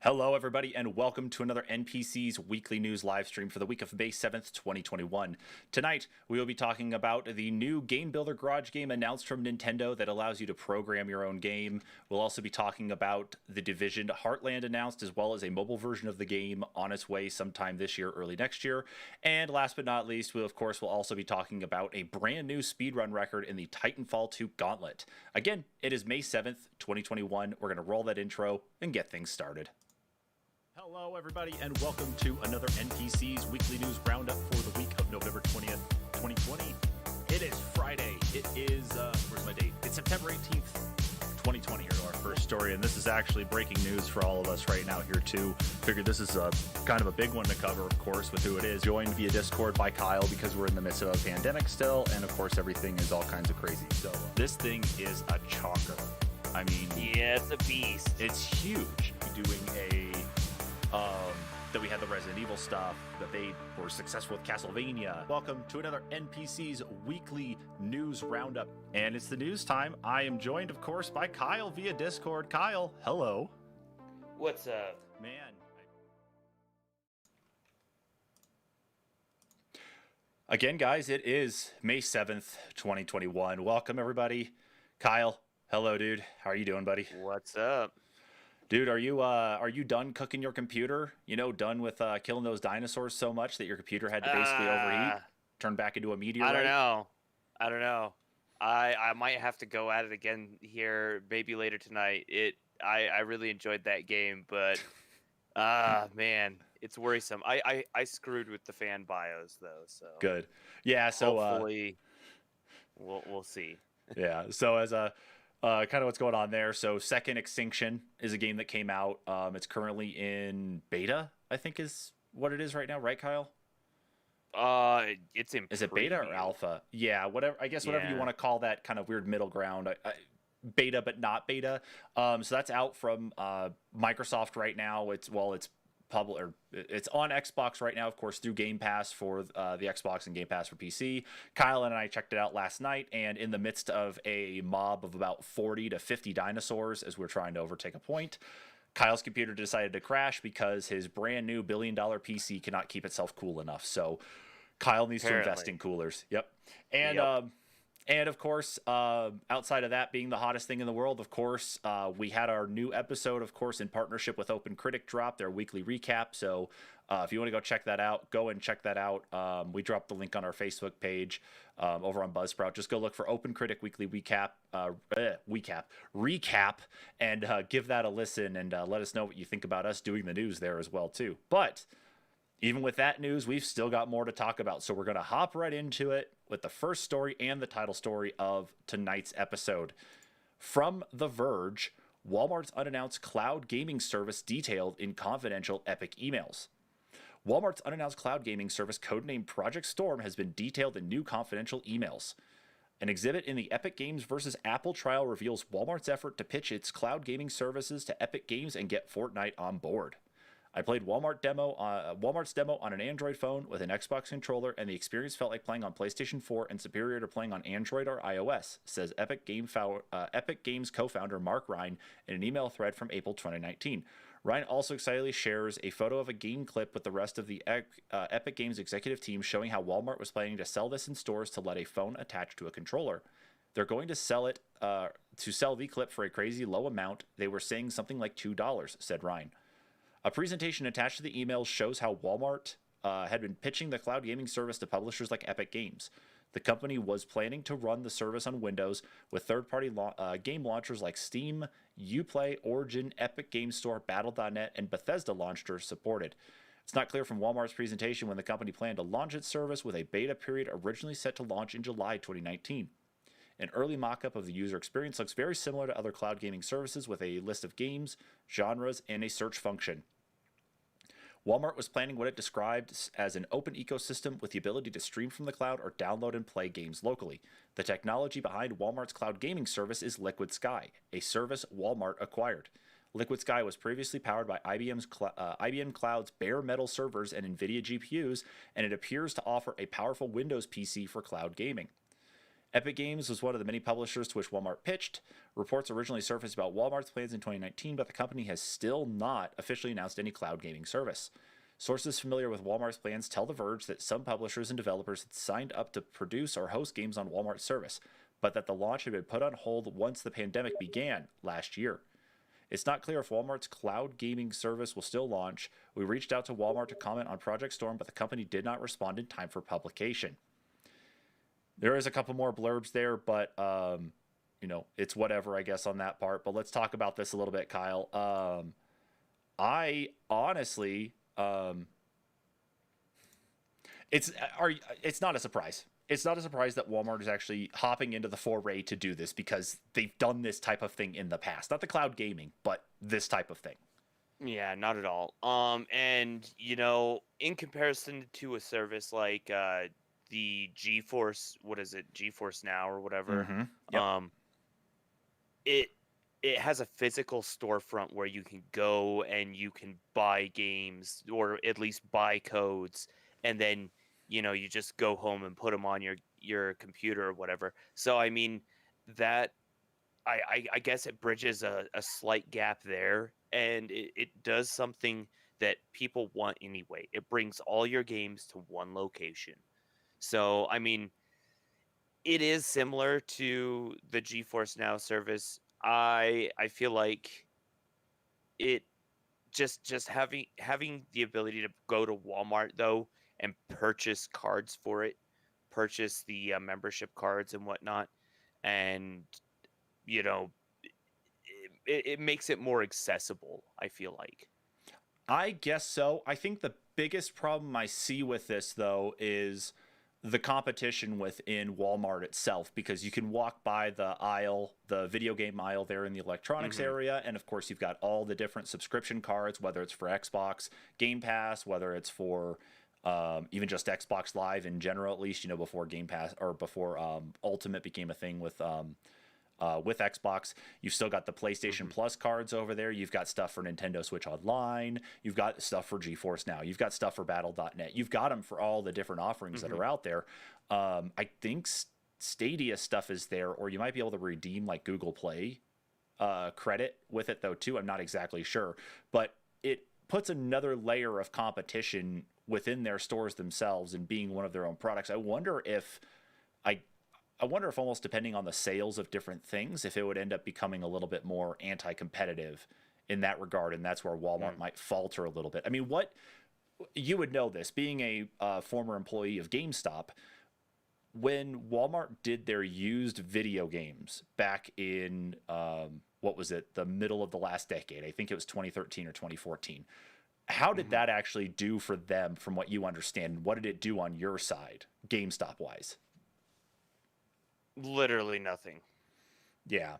Hello, everybody, and welcome to another NPCs weekly news live stream for the week of May 7th, 2021. Tonight, we will be talking about the new Game Builder Garage game announced from Nintendo that allows you to program your own game. We'll also be talking about The Division Heartland announced, as well as a mobile version of the game on its way sometime this year, early next year. And last but not least, we, of course, will also be talking about a brand new speedrun record in the Titanfall 2 Gauntlet. Again, it is May 7th, 2021. We're going to roll that intro and get things started. Hello, everybody, and welcome to another NPCs Weekly News Roundup for the week of November 20th, 2020. It is Friday. It is, where's my date? It's September 18th, 2020 here to our first story, and this is actually breaking news for all of us right now here, too. Figured this is kind of a big one to cover, of course, with who it is. Joined via Discord by Kyle because we're in the midst of a pandemic still, and, of course, everything is all kinds of crazy. So this thing is a chocker. I mean... yeah, it's a beast. It's huge. Doing that we had the Resident Evil stuff, that they were successful with Castlevania. Welcome to another NPC's weekly news roundup. And it's the news time. I am joined, of course, by Kyle via Discord. Kyle, hello. What's up? Man. Again, guys, it is May 7th, 2021. Welcome, everybody. Kyle, hello, dude. How are you doing, buddy? What's up? Dude, are you done cooking your computer? You know, done with killing those dinosaurs so much that your computer had to basically overheat, turn back into a meteorite? I don't know. I might have to go at it again here, maybe later tonight. I really enjoyed that game, but man, it's worrisome. I screwed with the fan bios though, so good. Yeah, so hopefully we'll see. Yeah, so as a kind of what's going on there. So Second Extinction is a game that came out. It's currently in beta, I think is what it is right now, right, Kyle? It's in Is it beta or alpha? Yeah, whatever. I guess whatever you want to call that kind of weird middle ground. Beta, but not beta. So that's out from Microsoft right now. It's public, or it's on Xbox right now, of course, through Game Pass for the Xbox and Game Pass for PC. Kyle and I checked it out last night, and in the midst of a mob of about 40 to 50 dinosaurs as we're trying to overtake a point, Kyle's computer decided to crash because his brand new $1 billion PC cannot keep itself cool enough. So Kyle needs to invest in coolers. Yep. And of course, outside of that being the hottest thing in the world, of course, we had our new episode, of course, in partnership with Open Critic drop, their weekly recap. So if you want to go check that out, go and check that out. We dropped the link on our Facebook page over on Buzzsprout. Just go look for Open Critic weekly recap, and give that a listen and let us know what you think about us doing the news there as well, too. But even with that news, we've still got more to talk about. So we're going to hop right into it with the first story and the title story of tonight's episode. From The Verge, Walmart's unannounced cloud gaming service detailed in confidential Epic emails. Walmart's unannounced cloud gaming service, codenamed Project Storm, has been detailed in new confidential emails. An exhibit in the Epic Games versus Apple trial reveals Walmart's effort to pitch its cloud gaming services to Epic Games and get Fortnite on board. I played Walmart's demo on an Android phone with an Xbox controller, and the experience felt like playing on PlayStation 4 and superior to playing on Android or iOS, says Epic Games co-founder Mark Ryan in an email thread from April 2019. Ryan also excitedly shares a photo of a game clip with the rest of the Epic Games executive team showing how Walmart was planning to sell this in stores to let a phone attach to a controller. They're going to sell it to sell the clip for a crazy low amount. They were saying something like $2, said Ryan. A presentation attached to the email shows how Walmart had been pitching the cloud gaming service to publishers like Epic Games. The company was planning to run the service on Windows with third-party game launchers like Steam, Uplay, Origin, Epic Games Store, Battle.net, and Bethesda launchers supported. It's not clear from Walmart's presentation when the company planned to launch its service, with a beta period originally set to launch in July 2019. An early mock-up of the user experience looks very similar to other cloud gaming services, with a list of games, genres, and a search function. Walmart was planning what it described as an open ecosystem with the ability to stream from the cloud or download and play games locally. The technology behind Walmart's cloud gaming service is Liquid Sky, a service Walmart acquired. Liquid Sky was previously powered by IBM Cloud's bare metal servers and NVIDIA GPUs, and it appears to offer a powerful Windows PC for cloud gaming. Epic Games was one of the many publishers to which Walmart pitched. Reports originally surfaced about Walmart's plans in 2019, but the company has still not officially announced any cloud gaming service. Sources familiar with Walmart's plans tell The Verge that some publishers and developers had signed up to produce or host games on Walmart's service, but that the launch had been put on hold once the pandemic began last year. It's not clear if Walmart's cloud gaming service will still launch. We reached out to Walmart to comment on Project Storm, but the company did not respond in time for publication. There is a couple more blurbs there, but it's whatever, I guess, on that part. But let's talk about this a little bit, Kyle. I honestly, it's not a surprise. It's not a surprise that Walmart is actually hopping into the foray to do this because they've done this type of thing in the past. Not the cloud gaming, but this type of thing. Yeah, not at all. And in comparison to a service like the GeForce, what is it, GeForce Now or whatever, Mm-hmm. Yep. It has a physical storefront where you can go and you can buy games or at least buy codes, and then you just go home and put them on your computer or whatever. So I mean that I guess it bridges a slight gap there, and it does something that people want anyway. It brings all your games to one location. So I mean, it is similar to the GeForce Now service. I feel like it just having the ability to go to Walmart though and purchase cards for it, purchase the membership cards and whatnot, and you know it makes it more accessible, I feel like. I guess so. I think the biggest problem I see with this, though, is the competition within Walmart itself, because you can walk by the aisle, the video game aisle there in the electronics area, and of course you've got all the different subscription cards, whether it's for Xbox Game Pass, whether it's for even just Xbox Live in general, at least, before Game Pass or before Ultimate became a thing with Xbox. You've still got the PlayStation Plus cards over there. You've got stuff for Nintendo Switch Online. You've got stuff for GeForce Now. You've got stuff for Battle.net. You've got them for all the different offerings that are out there. I think Stadia stuff is there, or you might be able to redeem like Google Play credit with it, though, too. I'm not exactly sure. But it puts another layer of competition within their stores themselves and being one of their own products. I wonder if almost depending on the sales of different things, if it would end up becoming a little bit more anti-competitive in that regard, and that's where Walmart might falter a little bit. I mean, what you would know this, being a former employee of GameStop, when Walmart did their used video games back in, what was it, the middle of the last decade, I think it was 2013 or 2014, how did that actually do for them from what you understand? What did it do on your side, GameStop-wise? Literally nothing. Yeah.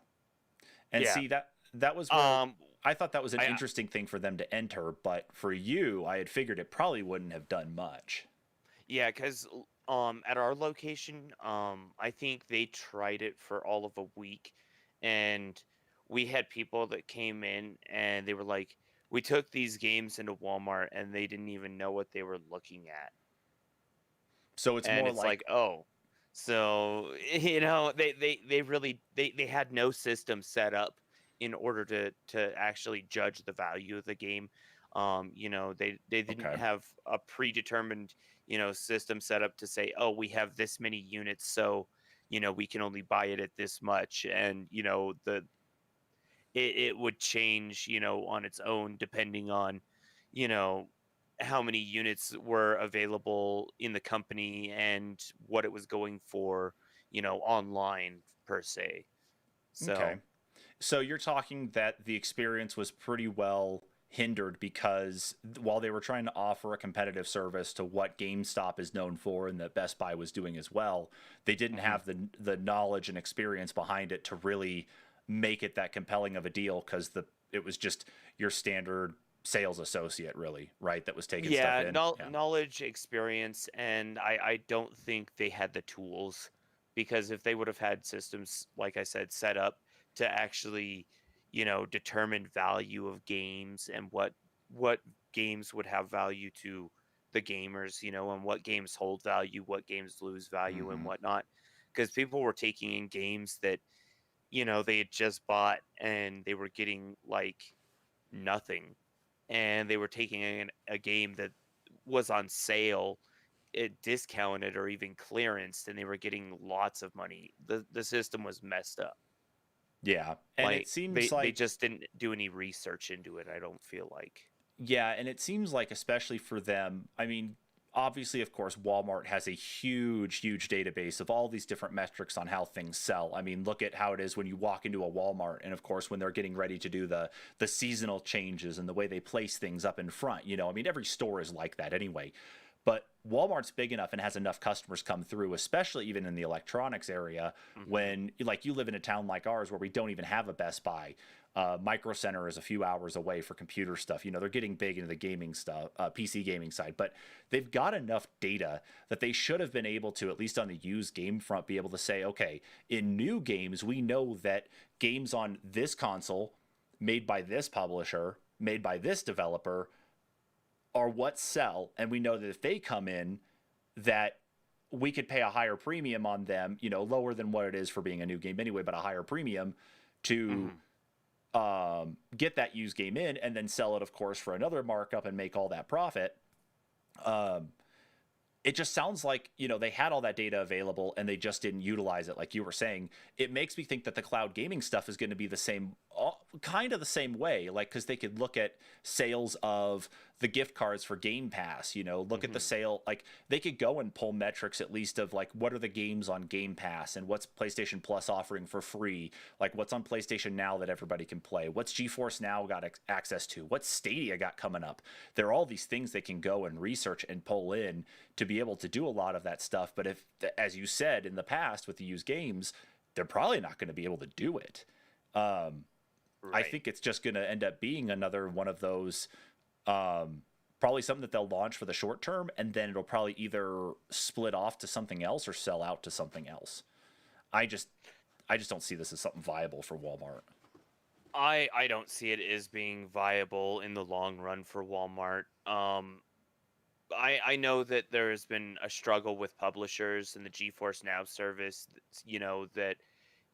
And Yeah. see, that was where I thought that was an interesting thing for them to enter, but for you, I had figured it probably wouldn't have done much. Yeah, because at our location, I think they tried it for all of a week, and we had people that came in and they were like, we took these games into Walmart and they didn't even know what they were looking at. So it's And more it's like, oh. So, they really they had no system set up in order to actually judge the value of the game. They didn't okay, have a predetermined, system set up to say, oh, we have this many units, so we can only buy it at this much, and it would change, on its own depending on, you know, how many units were available in the company and what it was going for, online per se. okay. So, So you're talking that the experience was pretty well hindered because while they were trying to offer a competitive service to what GameStop is known for and that Best Buy was doing as well, they didn't have the knowledge and experience behind it to really make it that compelling of a deal, because it was just your standard sales associate, really, right, that was taking stuff yeah, in. Yeah. knowledge, experience, and I don't think they had the tools, because if they would have had systems, like I said, set up to actually, determine value of games and what games would have value to the gamers, and what games hold value, what games lose value, and Hmm. whatnot, because people were taking in games that, they had just bought and they were getting like nothing, and they were taking in a game that was on sale, it discounted or even clearanced, and they were getting lots of money. The system was messed up. Yeah, and it Like seems they like just didn't do any research into it, I don't feel like. yeah, and it seems like especially for them, I mean, obviously, of course, Walmart has a huge database of all these different metrics on how things sell. I mean, look at how it is when you walk into a Walmart, and of course, when they're getting ready to do the seasonal changes and the way they place things up in front. I mean, every store is like that anyway. But Walmart's big enough and has enough customers come through, especially even in the electronics area, Hmm. when like you live in a town like ours where we don't even have a Best Buy. Micro Center is a few hours away for computer stuff. They're getting big into the gaming stuff, PC gaming side, but they've got enough data that they should have been able to, at least on the used game front, be able to say, okay, in new games, we know that games on this console, made by this publisher, made by this developer, are what sell, and we know that if they come in, that we could pay a higher premium on them, lower than what it is for being a new game anyway, but a higher premium to Hmm. get that used game in and then sell it, of course, for another markup and make all that profit. Um, it just sounds like they had all that data available and they just didn't utilize it, like you were saying. It makes me think that the cloud gaming stuff is going to be the same, kind of the same way, like because they could look at sales of the gift cards for Game Pass, look at the Hmm. sale, like they could go and pull metrics at least of like what are the games on Game Pass and what's PlayStation Plus offering for free, like what's on PlayStation Now that everybody can play, what's GeForce Now got access to, what's Stadia got coming up. There are all these things they can go and research and pull in to be able to do a lot of that stuff. But if, as you said in the past with the used games, they're probably not going to be able to do it. I Right. think it's just going to end up being another one of those, probably something that they'll launch for the short term, and then it'll probably either split off to something else or sell out to something else. I just, I just don't see this as something viable for Walmart. I don't see it as being viable in the long run for Walmart. I know that there has been a struggle with publishers and the GeForce Now service. That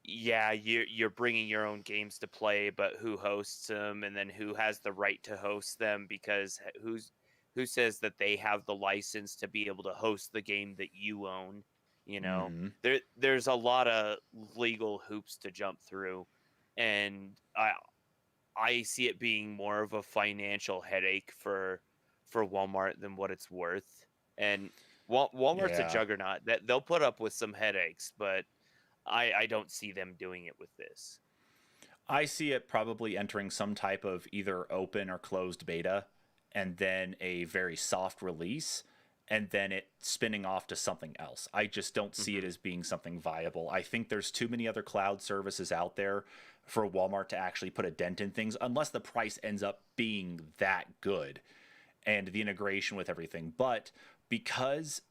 yeah, you're bringing your own games to play, but who hosts them, and then who has the right to host them? Because who says that they have the license to be able to host the game that you own? Mm-hmm. There's a lot of legal hoops to jump through, and I see it being more of a financial headache for Walmart than what it's worth. And Walmart's a Yeah. juggernaut that they'll put up with some headaches, but I don't see them doing it with this. I see it probably entering some type of either open or closed beta and then a very soft release and then it spinning off to something else. I just don't see it Hmm. as being something viable. I think there's too many other cloud services out there for Walmart to actually put a dent in things unless the price ends up being that good and the integration with everything. But because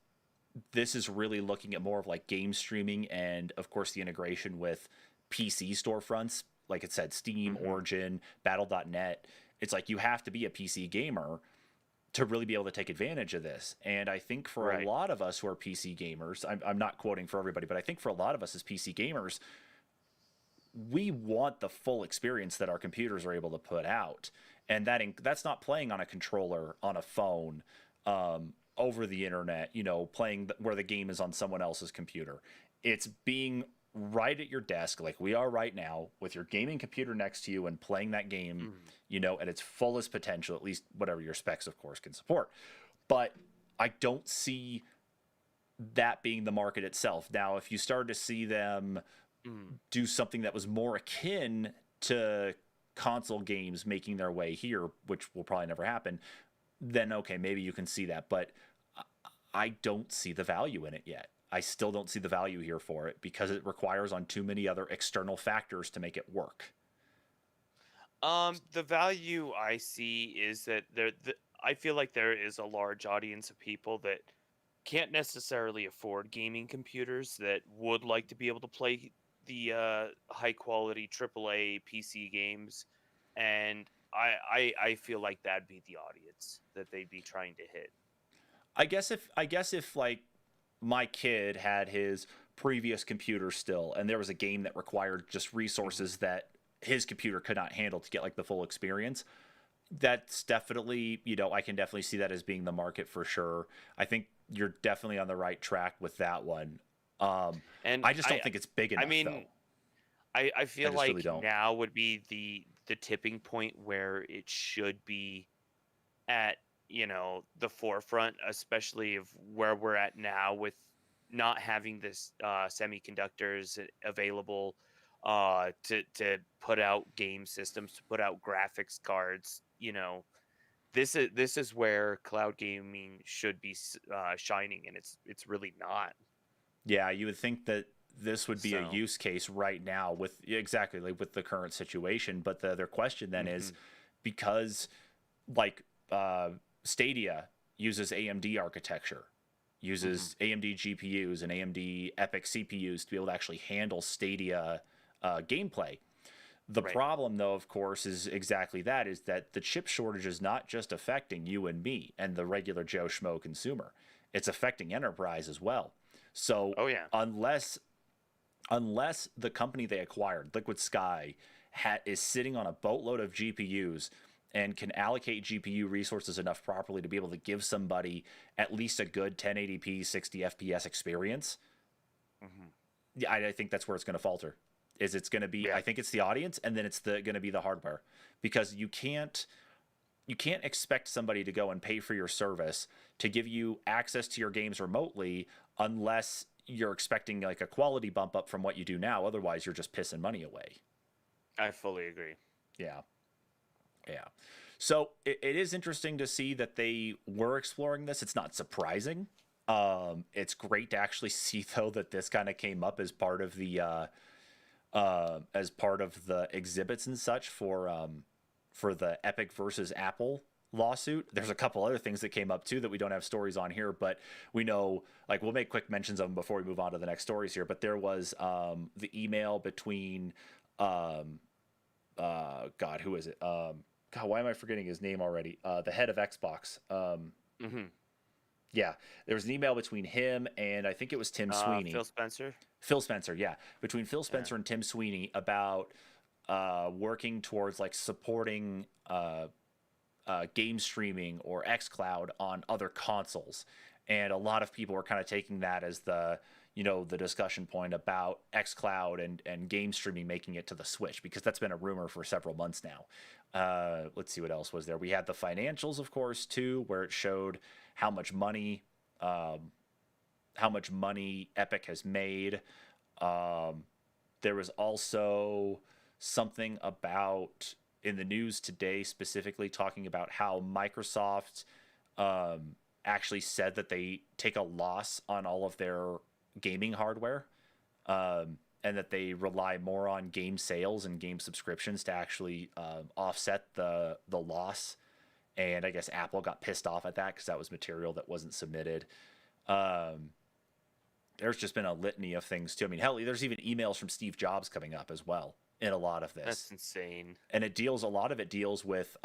this is really looking at more of like game streaming and of course the integration with PC storefronts, like it said, Steam, Hmm. Origin, Battle.net. It's like you have to be a PC gamer to really be able to take advantage of this. And I think for a Right. lot of us who are PC gamers, I'm not quoting for everybody, but I think for a lot of us as PC gamers, we want the full experience that our computers are able to put out. And that's not playing on a controller, on a phone, over the internet, playing where the game is on someone else's computer. It's being right at your desk, like we are right now, with your gaming computer next to you and playing that game, Mhm. at its fullest potential, at least whatever your specs, of course, can support. But I don't see that being the market itself. Now, if you started to see them Mhm. do something that was more akin to console games making their way here, which will probably never happen, then okay, maybe you can see that. But I don't see the value in it yet. I still don't see the value here for it because it requires on too many other external factors to make it work. The value I see is that I feel like there is a large audience of people that can't necessarily afford gaming computers that would like to be able to play the high quality AAA PC games, and I feel like that'd be the audience that they'd be trying to hit. I guess if like my kid had his previous computers still, and there was a game that required just resources that his computer could not handle to get like the full experience, that's definitely, I can definitely see that as being the market for sure. I think you're definitely on the right track with that one. And I just don't think it's big enough, though. I feel just really like don't. now would be the tipping point where it should be at, the forefront, especially of where we're at now with not having this semiconductors available to put out game systems, to put out graphics cards. This is where cloud gaming should be shining, and it's really not. Yeah, you would think that this would be a So, use case right now with exactly like with the current situation. But the other question then is, mhm, because like Stadia uses AMD architecture, mhm, uses AMD GPUs and AMD EPIC CPUs to be able to actually handle Stadia gameplay. The right. problem, though, of course, is exactly that: is that the chip shortage is not just affecting you and me and the regular Joe Schmo consumer; it's affecting enterprise as well. So Oh yeah. unless the company they acquired, Liquid Sky, is sitting on a boatload of GPUs and can allocate GPU resources enough properly to be able to give somebody at least a good 1080p 60 FPS experience, Hmm. yeah, I think that's where it's going to falter. Is it's going to be? Yeah. I think it's the audience, and then it's going to be the hardware, because you can't expect somebody to go and pay for your service to give you access to your games remotely unless you're expecting like a quality bump up from what you do now. Otherwise, you're just pissing money away. I fully agree. Yeah. Yeah. So it is interesting to see that they were exploring this. It's not surprising. It's great to actually see though that this kind of came up as part of the exhibits and such for the Epic versus Apple lawsuit. There's a couple other things that came up too that we don't have stories on here, but we know, like, we'll make quick mentions of them before we move on to the next stories here. But there was the email between God, who is it? God, why am I forgetting his name already? The head of Xbox. Hmm. Yeah, there was an email between him and I think it was Tim Sweeney. Phil Spencer. Phil Spencer, yeah, between Phil Yeah. Spencer and Tim Sweeney about working towards like supporting game streaming or xCloud on other consoles, and a lot of people are kind of taking that as the discussion point about xCloud and game streaming making it to the Switch, because that's been a rumor for several months now. Let's see what else was there. We had the financials, of course, too, where it showed how much money Epic has made. There was also something about in the news today specifically talking about how Microsoft actually said that they take a loss on all of their gaming hardware, and that they rely more on game sales and game subscriptions to actually offset the loss. And I guess Apple got pissed off at that because that was material that wasn't submitted. Um, there's just been a litany of things too. I mean, hell, there's even emails from Steve Jobs coming up as well in a lot of this, That's insane. and a lot of it deals with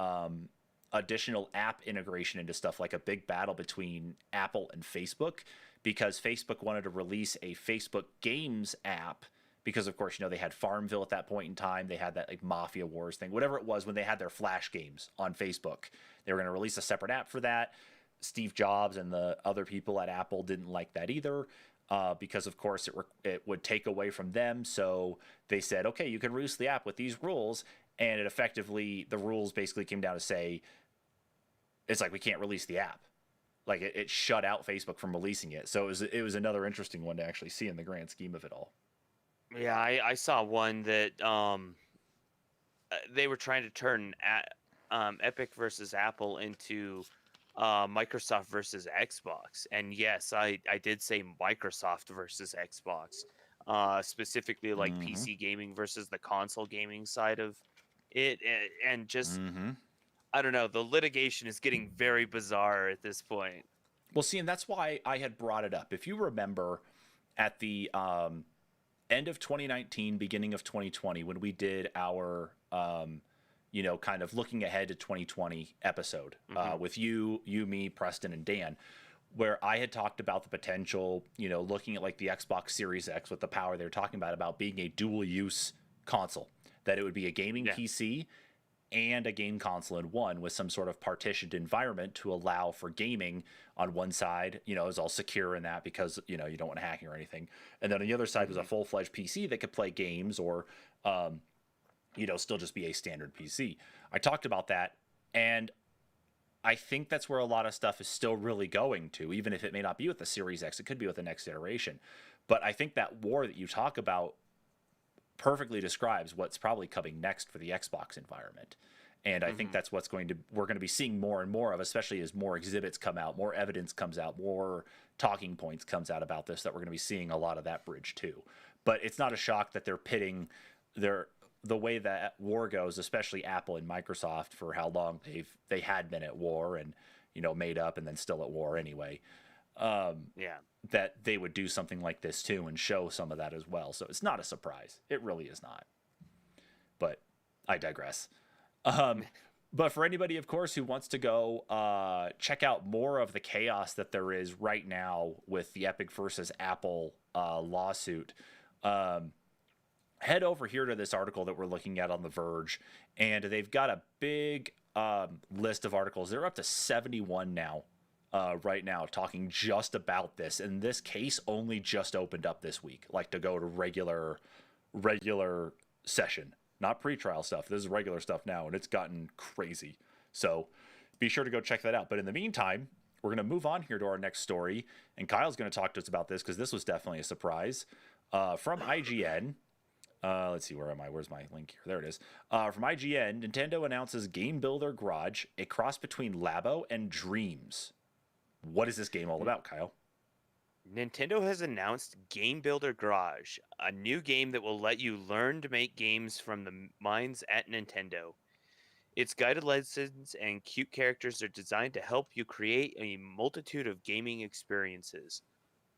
additional app integration into stuff, like a big battle between Apple and Facebook, because Facebook wanted to release a Facebook Games app. Because of course, they had Farmville at that point in time. They had that like Mafia Wars thing, whatever it was, when they had their Flash games on Facebook. They were going to release a separate app for that. Steve Jobs and the other people at Apple didn't like that either, because of course it would take away from them. So they said, okay, you can release the app with these rules, and the rules basically came down to say, it's like we can't release the app. Like it shut out Facebook from releasing it. So it was another interesting one to actually see in the grand scheme of it all. Yeah, I saw one that they were trying to turn Epic versus Apple into Microsoft versus Xbox, and yes, I did say Microsoft versus Xbox, specifically like Mm-hmm. PC gaming versus the console gaming side of it, and just Mm-hmm. I don't know. The litigation is getting very bizarre at this point. Well, see, and that's why I had brought it up. If you remember, at the end of 2019, beginning of 2020, when we did our, kind of looking ahead to 2020 episode Hmm. with you, me, Preston, and Dan, where I had talked about the potential, looking at like the Xbox Series X with the power they're talking about being a dual use console, that it would be a gaming PC and a game console in one, with some sort of partitioned environment to allow for gaming on one side, is all secure in that because, you don't want hacking or anything. And then on the other side was a full-fledged PC that could play games or, still just be a standard PC. I talked about that, and I think that's where a lot of stuff is still really going to, even if it may not be with the Series X, it could be with the next iteration. But I think that war that you talk about perfectly describes what's probably coming next for the Xbox environment. And I think that's we're going to be seeing more and more of, especially as more exhibits come out, more evidence comes out, more talking points comes out about this, that we're going to be seeing a lot of that bridge too. But it's not a shock that they're pitting the way that war goes, especially Apple and Microsoft, for how long they had been at war and, made up and then still at war anyway. That they would do something like this too and show some of that as well. So it's not a surprise. It really is not. But I digress. But for anybody, of course, who wants to go check out more of the chaos that there is right now with the Epic versus Apple lawsuit, head over here to this article that we're looking at on The Verge, and they've got a big list of articles. They're up to 71 now. Right now, talking just about this, and this case only just opened up this week, like to go to regular session, not pretrial stuff. This is regular stuff now, and it's gotten crazy. So be sure to go check that out. But in the meantime, we're going to move on here to our next story, and Kyle's going to talk to us about this because this was definitely a surprise. From IGN, let's see, where am I? Where's my link here? There it is. From IGN, Nintendo announces Game Builder Garage, a cross between Labo and Dreams. What is this game all about, Kyle? Nintendo has announced Game Builder Garage, a new game that will let you learn to make games from the minds at Nintendo. Its guided lessons and cute characters are designed to help you create a multitude of gaming experiences.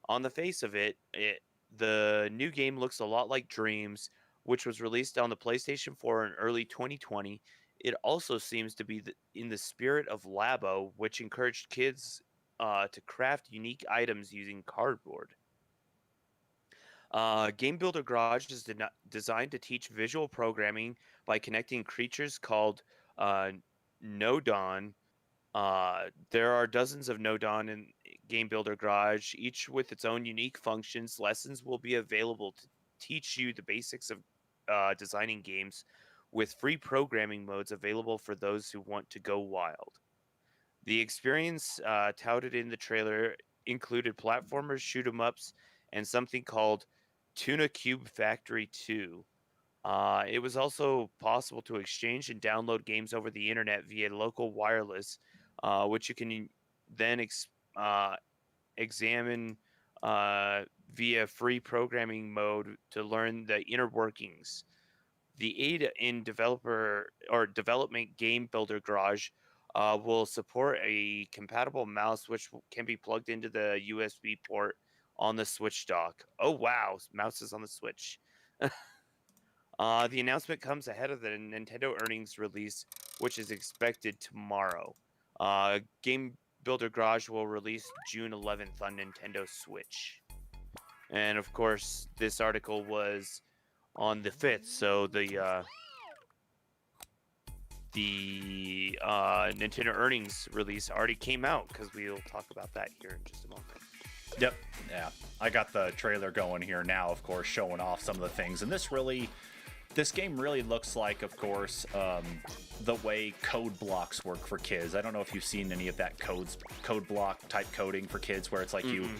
On the face of it, the new game looks a lot like Dreams, which was released on the PlayStation 4 in early 2020. It also seems to be in the spirit of Labo, which encouraged kids to craft unique items using cardboard. Game Builder Garage is designed to teach visual programming by connecting creatures called Nodon. There are dozens of Nodon in Game Builder Garage, each with its own unique functions. Lessons will be available to teach you the basics of designing games, with free programming modes available for those who want to go wild. The experience touted in the trailer included platformers, shoot-'em-ups, and something called Tuna Cube Factory 2. It was also possible to exchange and download games over the internet via local wireless, which you can then examine via free programming mode to learn the inner workings. The aid in development Game Builder Garage will support a compatible mouse, which can be plugged into the USB port on the Switch dock. Oh, wow. Mouses on the Switch. The announcement comes ahead of the Nintendo earnings release, which is expected tomorrow. Game Builder Garage will release June 11th on Nintendo Switch. And, of course, this article was on the 5th, so the Nintendo earnings release already came out, because we'll talk about that here in just a moment. Yep. Yeah. I got the trailer going here now, of course, showing off some of the things. And this game really looks like, of course, the way code blocks work for kids. I don't know if you've seen any of that code block type coding for kids, where it's like you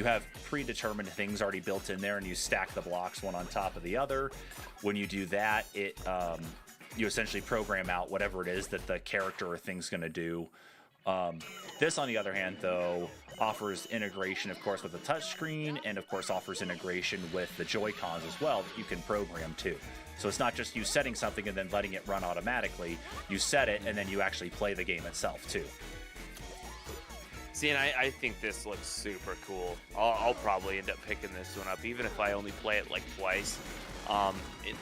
have predetermined things already built in there, and you stack the blocks one on top of the other. When you do that, you essentially program out whatever it is that the character or thing's going to do. This, on the other hand, though, offers integration, of course, with the touchscreen, and, of course, offers integration with the Joy-Cons as well that you can program too. So it's not just you setting something and then letting it run automatically. You set it, and then you actually play the game itself too. See, and I think this looks super cool. I'll probably end up picking this one up, even if I only play it like twice.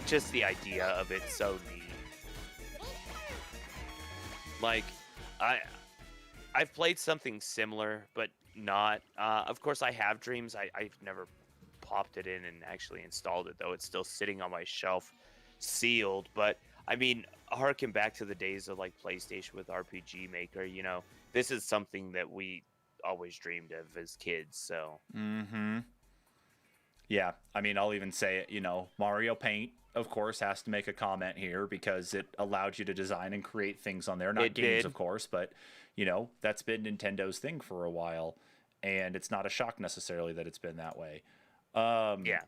Just the idea of it so neat. Like, I've played something similar, but not. Of course, I have Dreams. I've never popped it in and actually installed it, though. It's still sitting on my shelf, sealed. But I mean, harken back to the days of like PlayStation with RPG Maker. This is something that we always dreamed of as kids. So. Mm-hmm. Yeah, I mean, I'll even say it, Mario Paint, of course, has to make a comment here because it allowed you to design and create things on there. Not games, of course, but, that's been Nintendo's thing for a while. And it's not a shock necessarily that it's been that way. Yeah.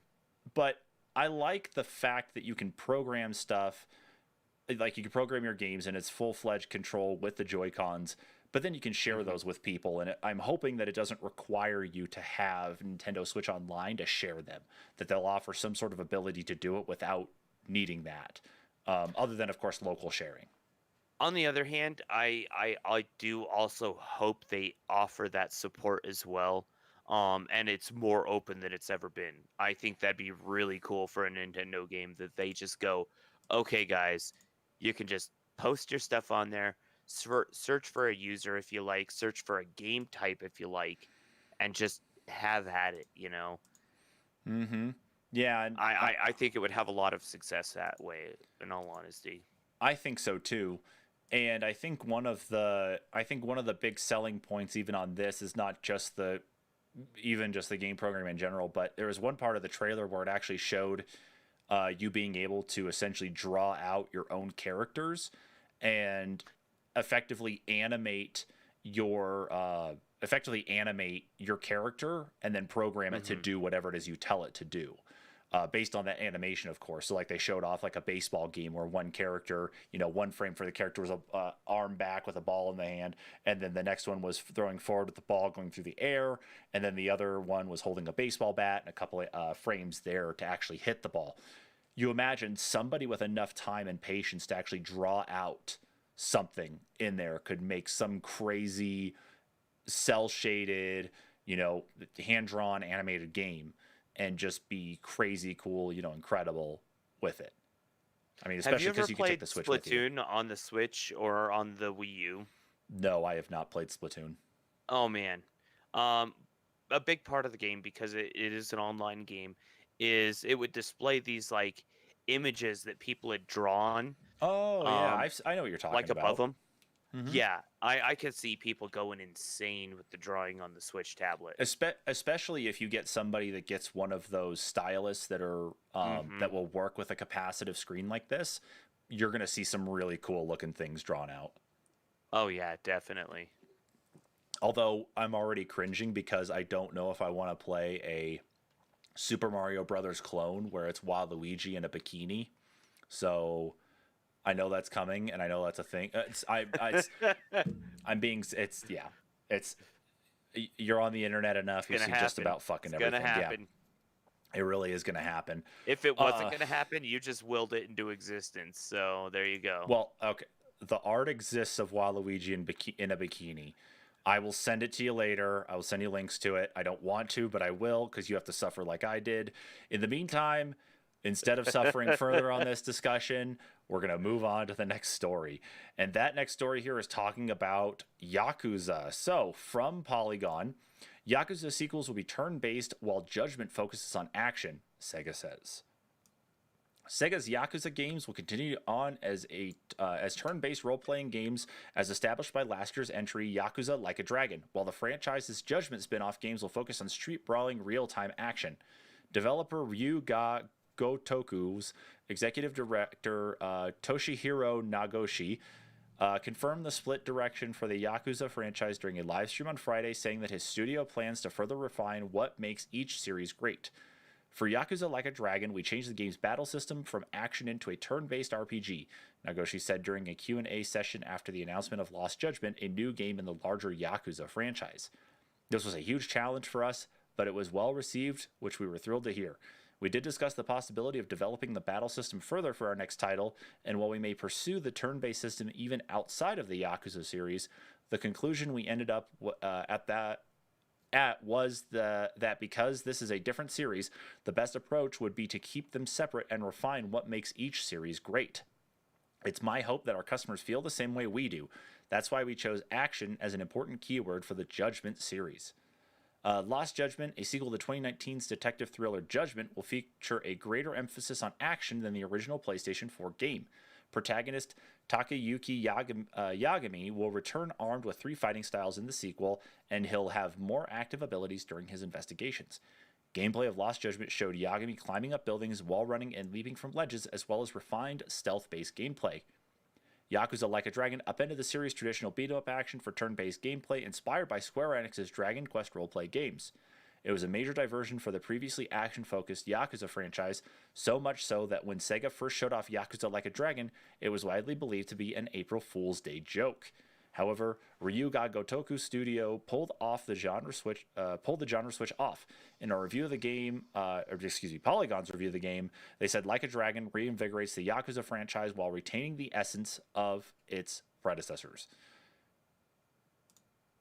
But I like the fact that you can program stuff, like you can program your games and it's full-fledged control with the Joy-Cons, but then you can share those with people. And I'm hoping that it doesn't require you to have Nintendo Switch Online to share them, that they'll offer some sort of ability to do it without needing that, other than, of course, local sharing. On the other hand, I do also hope they offer that support as well. And it's more open than it's ever been. I think that'd be really cool for a Nintendo game that they just go, okay, guys, you can just post your stuff on there, search for a user if you like, search for a game type if you like, and just have at it, Mm-hmm. Yeah. And I think it would have a lot of success that way, in all honesty. I think so too. And I think one of the big selling points even on this is not just the game program in general, but there was one part of the trailer where it actually showed you being able to essentially draw out your own characters and effectively animate your character and then program it to do whatever it is you tell it to do. Based on that animation, of course. So like they showed off like a baseball game where one character, one frame for the character was a arm back with a ball in the hand, and then the next one was throwing forward with the ball going through the air, and then the other one was holding a baseball bat and a couple of frames there to actually hit the ball. You imagine somebody with enough time and patience to actually draw out something in there could make some crazy cell shaded, hand-drawn animated game and just be crazy cool, incredible with it. I mean, especially because you can take the Switch with you. Have you ever played Splatoon on the Switch or on the Wii U? No, I have not played Splatoon. Oh, man. A big part of the game, because it is an online game, is it would display these, like, images that people had drawn. Oh, yeah. I know what you're talking like about. Like above them. Mm-hmm. Yeah, I could see people going insane with the drawing on the Switch tablet. Especially if you get somebody that gets one of those stylus that are that will work with a capacitive screen like this, you're going to see some really cool looking things drawn out. Oh, yeah, definitely. Although I'm already cringing because I don't know if I want to play a Super Mario Brothers clone where it's Waluigi in a bikini. So I know that's coming, and I know that's a thing. You're on the internet enough. You see just about fucking everything. It's gonna happen. Yeah, it really is gonna happen. If it wasn't gonna happen, you just willed it into existence. So there you go. Well, okay. The art exists of Waluigi in a bikini. I will send it to you later. I will send you links to it. I don't want to, but I will because you have to suffer like I did. In the meantime, instead of suffering further on this discussion, we're going to move on to the next story. And that next story here is talking about Yakuza. So, from Polygon, Yakuza sequels will be turn-based while Judgment focuses on action, Sega says. Sega's Yakuza games will continue on as turn-based role-playing games as established by last year's entry, Yakuza Like a Dragon, while the franchise's Judgment spin-off games will focus on street-brawling real-time action. Developer Ryu Gotoku's executive director Toshihiro Nagoshi confirmed the split direction for the Yakuza franchise during a live stream on Friday, saying that his studio plans to further refine what makes each series great. For Yakuza Like a Dragon, we changed the game's battle system from action into a turn-based RPG, Nagoshi said during a Q&A session after the announcement of Lost Judgment, a new game in the larger Yakuza franchise. This was a huge challenge for us, but it was well received, which we were thrilled to hear. We did discuss the possibility of developing the battle system further for our next title, and while we may pursue the turn-based system even outside of the Yakuza series, the conclusion we ended up was that because this is a different series, the best approach would be to keep them separate and refine what makes each series great. It's my hope that our customers feel the same way we do, That's why we chose action as an important keyword for the Judgment series. Lost Judgment, a sequel to 2019's detective thriller Judgment, will feature a greater emphasis on action than the original PlayStation 4 game. Protagonist Takayuki Yagami will return armed with 3 fighting styles in the sequel, and he'll have more active abilities during his investigations. Gameplay of Lost Judgment showed Yagami climbing up buildings, wall running, and leaping from ledges, as well as refined stealth-based gameplay. Yakuza Like a Dragon upended the series' traditional beat-em-up action for turn-based gameplay inspired by Square Enix's Dragon Quest roleplay games. It was a major diversion for the previously action-focused Yakuza franchise, so much so that when Sega first showed off Yakuza Like a Dragon, it was widely believed to be an April Fool's Day joke. However, Ryuga Gotoku Studio pulled the genre switch off. In a review of the game, Polygon's review of the game, they said Like a Dragon reinvigorates the Yakuza franchise while retaining the essence of its predecessors.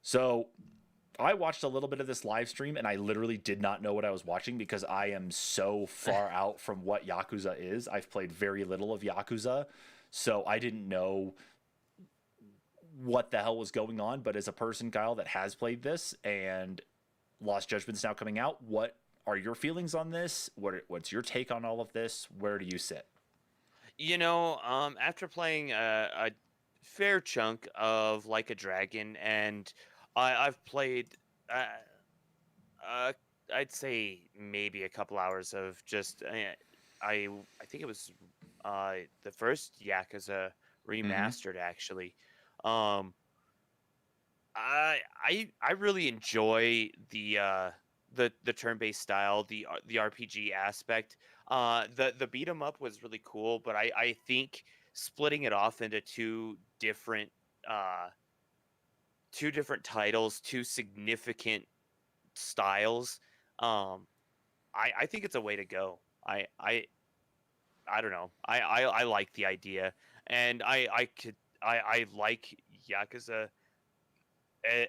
So, I watched a little bit of this live stream, and I literally did not know what I was watching because I am so far out from what Yakuza is. I've played very little of Yakuza, so I didn't know what the hell was going on. But as a person, Kyle, that has played this and Lost Judgment's now coming out, what are your feelings on this? What's your take on all of this? Where do you sit? After playing a fair chunk of Like a Dragon, and I've played, I'd say maybe a couple hours of just, I think it was the first Yakuza remastered, actually. I really enjoy the turn-based style, the RPG aspect. The beat 'em up was really cool, but I think splitting it off into two different titles, two significant styles, I think it's a way to go. I don't know. I like the idea, and I like Yakuza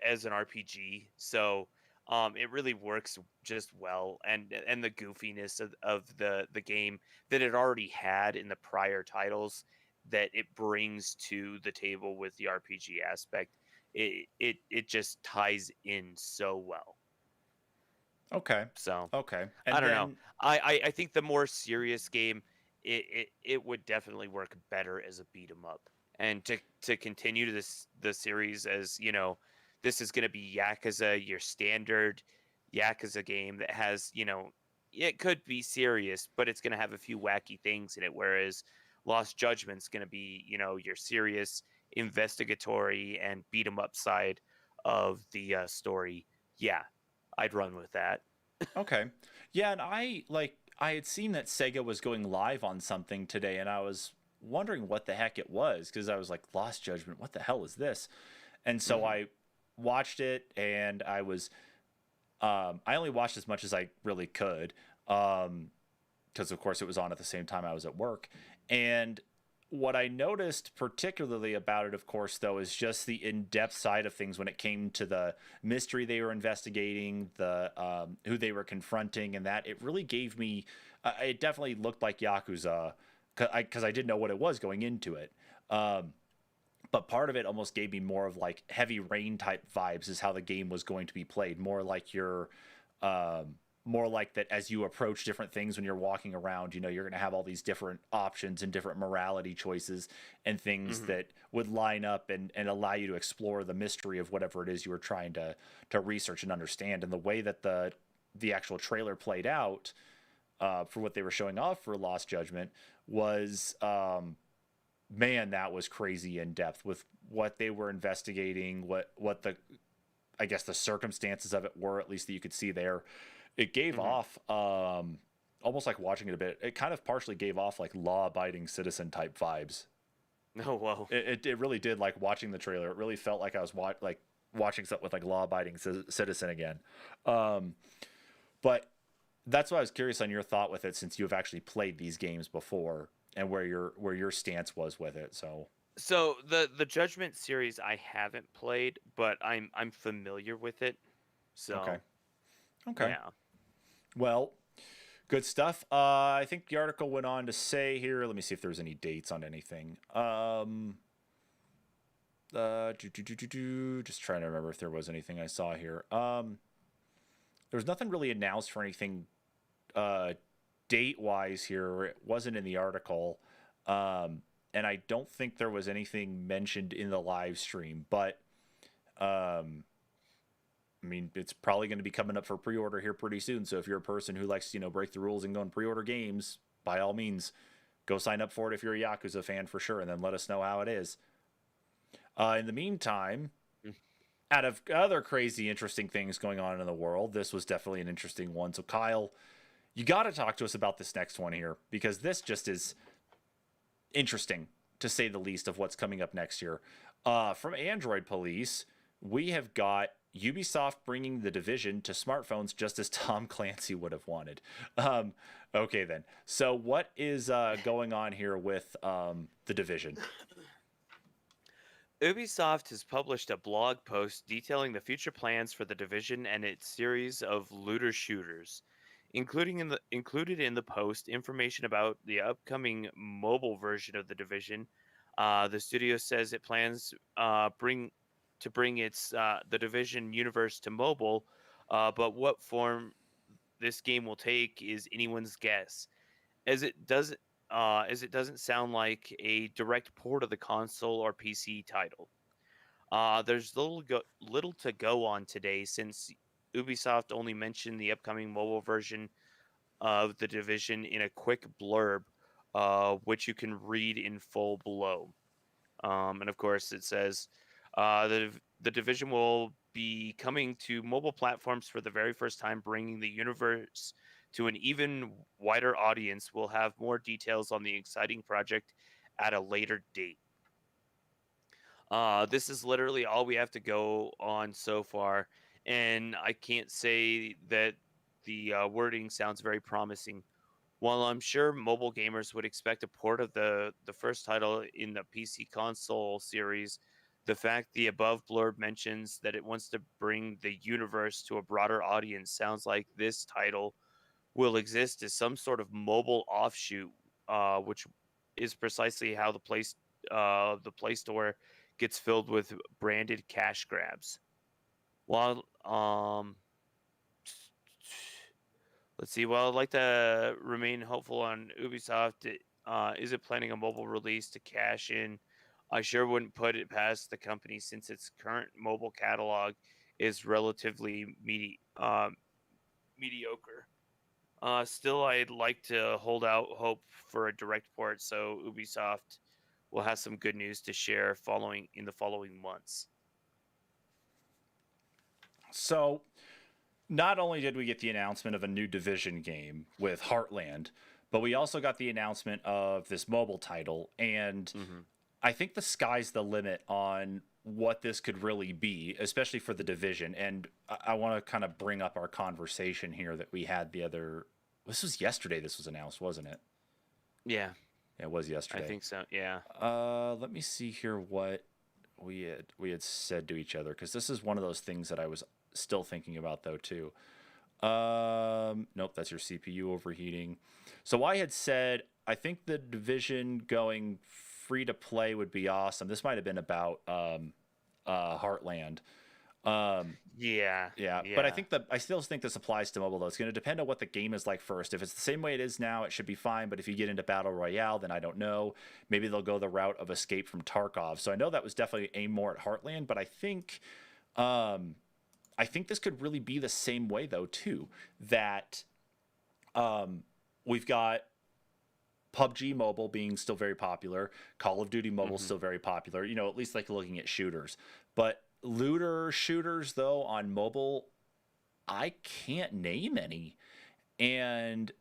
as an RPG, so it really works just well, and the goofiness of the game that it already had in the prior titles that it brings to the table with the RPG aspect, it just ties in so well. Okay. So Okay. And I don't know. I think the more serious game, it would definitely work better as a beat 'em up. And to continue the series, as this is going to be Yakuza, your standard Yakuza game that has, it could be serious, but it's going to have a few wacky things in it. Whereas Lost Judgment's going to be, your serious investigatory and beat 'em up side of the story. Yeah, I'd run with that. Okay. Yeah, and I had seen that Sega was going live on something today, and I was wondering what the heck it was, because I was like, Lost Judgment, what the hell is this? And so I watched it, and I only watched as much as I really could, because of course it was on at the same time I was at work. And what I noticed particularly about it, of course, though, is just the in-depth side of things when it came to the mystery they were investigating, the who they were confronting, and that it really gave me, it definitely looked like Yakuza, because I didn't know what it was going into it. But part of it almost gave me more of like Heavy Rain type vibes, is how the game was going to be played. More like more like that as you approach different things when you're walking around, you're going to have all these different options and different morality choices and things that would line up and allow you to explore the mystery of whatever it is you were trying to research and understand. And the way that the actual trailer played out for what they were showing off for Lost Judgment was, man, that was crazy in depth with what they were investigating, what the, I guess, the circumstances of it were, at least that you could see there. It gave off, almost like watching it a bit, it kind of partially gave off like law-abiding citizen type vibes. Oh, whoa. It really did, like watching the trailer. It really felt like I was watching something with like law-abiding citizen again. But that's why I was curious on your thought with it, since you have actually played these games before, and where your stance was with it. So the Judgment series I haven't played, but I'm familiar with it. So Okay. Yeah. Well, good stuff. I think the article went on to say here, let me see if there's any dates on anything. Just trying to remember if there was anything I saw here. There was nothing really announced for anything date wise here. It wasn't in the article. And I don't think there was anything mentioned in the live stream, but I mean, it's probably going to be coming up for pre-order here pretty soon. So if you're a person who likes, break the rules and go and pre-order games, by all means, go sign up for it if you're a Yakuza fan for sure, and then let us know how it is. In the meantime, out of other crazy, interesting things going on in the world, this was definitely an interesting one. So Kyle, you got to talk to us about this next one here, because this just is interesting, to say the least, of what's coming up next year. From Android Police, we have got Ubisoft bringing The Division to smartphones, just as Tom Clancy would have wanted. Okay, then. So what is going on here with The Division? Ubisoft has published a blog post detailing the future plans for The Division and its series of looter shooters, included in the post information about the upcoming mobile version of The Division. The studio says it plans to bring its The Division universe to mobile, but what form this game will take is anyone's guess, as it doesn't sound like a direct port of the console or PC title. There's little to go on today, since Ubisoft only mentioned the upcoming mobile version of The Division in a quick blurb, which you can read in full below. And of course, it says the Division will be coming to mobile platforms for the very first time, bringing the universe to an even wider audience. We'll have more details on the exciting project at a later date. This is literally all we have to go on so far, and I can't say that the wording sounds very promising. While I'm sure mobile gamers would expect a port of the first title in the PC console series, the fact the above blurb mentions that it wants to bring the universe to a broader audience sounds like this title will exist as some sort of mobile offshoot, which is precisely how the Play Store gets filled with branded cash grabs. While let's see. Well, I'd like to remain hopeful on Ubisoft. Is it planning a mobile release to cash in? I sure wouldn't put it past the company, since its current mobile catalog is relatively mediocre. Still, I'd like to hold out hope for a direct port, so Ubisoft will have some good news to share in the following months. So, not only did we get the announcement of a new Division game with Heartland, but we also got the announcement of this mobile title, and I think the sky's the limit on what this could really be, especially for The Division. And I want to kind of bring up our conversation here that we had this was yesterday this was announced, wasn't it? Yeah. It was yesterday. I think so, yeah. Let me see here what we had said to each other, because this is one of those things that I was still thinking about, though, too. Nope, that's your CPU overheating. So I had said, I think The Division going free to play would be awesome. This might have been about Heartland. Yeah. But I still think this applies to mobile, though. It's going to depend on what the game is like first. If it's the same way it is now, it should be fine. But if you get into Battle Royale, then I don't know. Maybe they'll go the route of Escape from Tarkov. So I know that was definitely aimed more at Heartland, but I think this could really be the same way, though, too. That we've got PUBG Mobile being still very popular, Call of Duty Mobile still very popular, at least like looking at shooters. But looter shooters, though, on mobile, I can't name any. And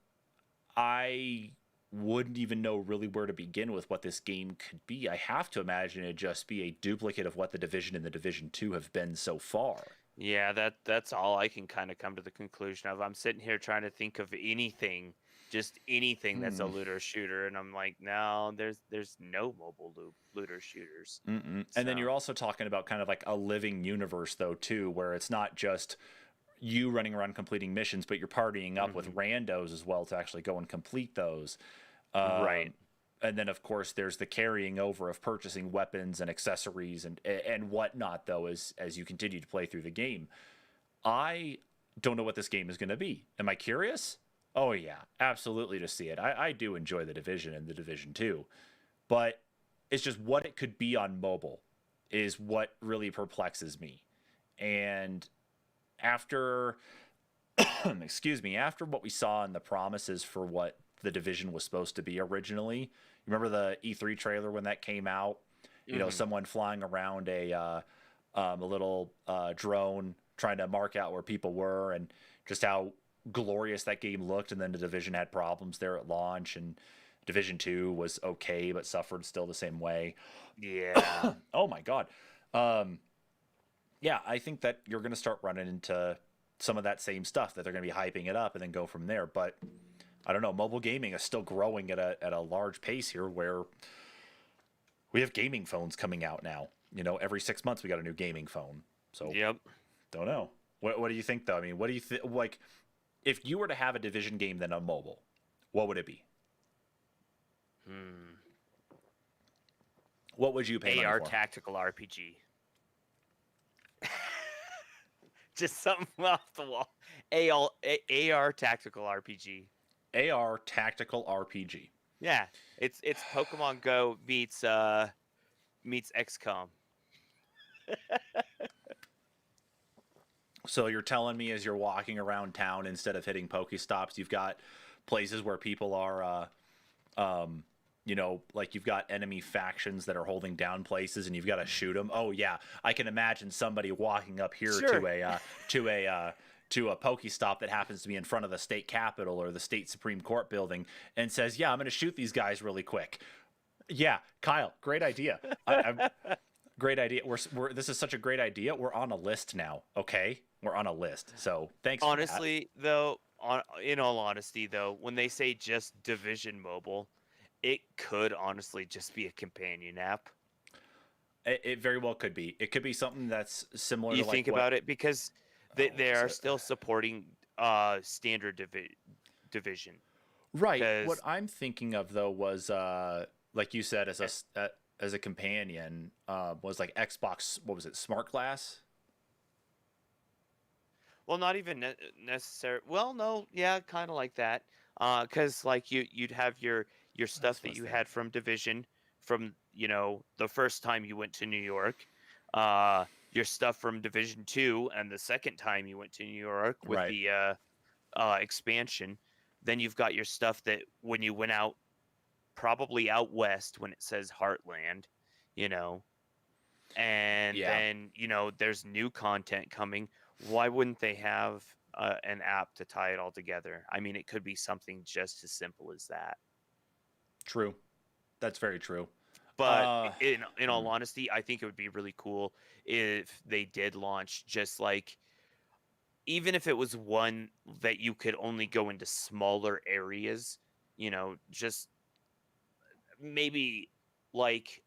I wouldn't even know really where to begin with what this game could be. I have to imagine it'd just be a duplicate of what The Division and The Division 2 have been so far. Yeah, that's all I can kind of come to the conclusion of. I'm sitting here trying to think of anything, just anything that's a looter shooter, and I'm like, no, there's no mobile looter shooters. So. And then you're also talking about kind of like a living universe, though, too, where it's not just you running around completing missions, but you're partying up with randos as well to actually go and complete those. Right. and then of course there's the carrying over of purchasing weapons and accessories and whatnot, though, as you continue to play through the game. I don't know what this game is going to be. Am I curious? Oh yeah, absolutely, to see it. I do enjoy the Division and the Division 2, but it's just what it could be on mobile is what really perplexes me. And after excuse me, after what we saw in the promises for what the Division was supposed to be originally, you remember the E3 trailer when that came out? You know, someone flying around a little drone trying to mark out where people were, and just how glorious that game looked. And then the Division had problems there at launch, and Division 2 was okay but suffered still the same way. Yeah. Oh my god. Yeah, I think that you're going to start running into some of that same stuff, that they're going to be hyping it up and then go from there. But I don't know, mobile gaming is still growing at a large pace here, where we have gaming phones coming out now. You know, every 6 months we got a new gaming phone. So Yep. don't know. What do you think, though? I mean, what do you think? Like, if you were to have a Division game then on mobile, what would it be? What would you pay money AR for? tactical RPG. Just something off the wall. AR tactical RPG. AR tactical RPG. Yeah, it's Pokemon Go meets XCOM. So you're telling me, as you're walking around town, instead of hitting Pokestops, you've got places where people are, you know, like you've got enemy factions that are holding down places, and you've got to shoot them. Oh yeah, I can imagine somebody walking up here Sure. to a Pokestop that happens to be in front of the state capitol or the state Supreme Court building, and says, "Yeah, I'm going to shoot these guys really quick." Yeah, Kyle, great idea. Great idea. This is such a great idea. We're on a list now. Okay, we're on a list. So thanks. Honestly, though, in all honesty, though, when they say just Division Mobile, it could honestly just be a companion app. It very well could be. It could be something that's similar. You to think about it, because they are still supporting standard Division. Right. What I'm thinking of, though, was like you said, as a companion, was like Xbox. What was it? Smart Glass. Well, not even necessary. Well, no, yeah, kind of like that. Because like you'd have your stuff that you had from Division, from the first time you went to New York, your stuff from Division 2, and the second time you went to New York with the expansion. Then you've got your stuff that when you went out, probably out west, when it says Heartland, and then there's new content coming. Why wouldn't they have an app to tie it all together? I mean, it could be something just as simple as that. True. That's very true. But in all honesty, I think it would be really cool if they did launch just like, even if it was one that you could only go into smaller areas, just maybe like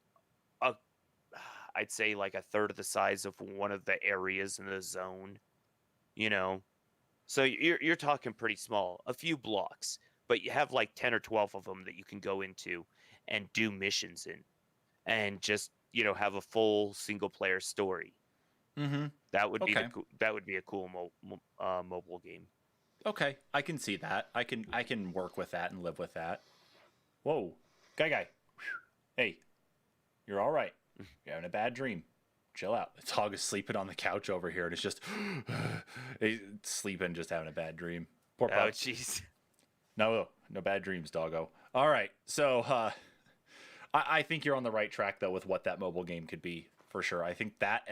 I'd say like a third of the size of one of the areas in the zone, So you're talking pretty small, a few blocks, but you have like 10 or 12 of them that you can go into and do missions in, and just have a full single player story. Mm-hmm. That would be that would be a cool mobile game. Okay, I can see that. I can work with that and live with that. Whoa, guy. Hey, you're all right. You're having a bad dream. Chill out. The dog is sleeping on the couch over here, and it's just he's sleeping, just having a bad dream. Poor pup. Oh, jeez. No bad dreams, doggo. All right, so I think you're on the right track though with what that mobile game could be, for sure. I think that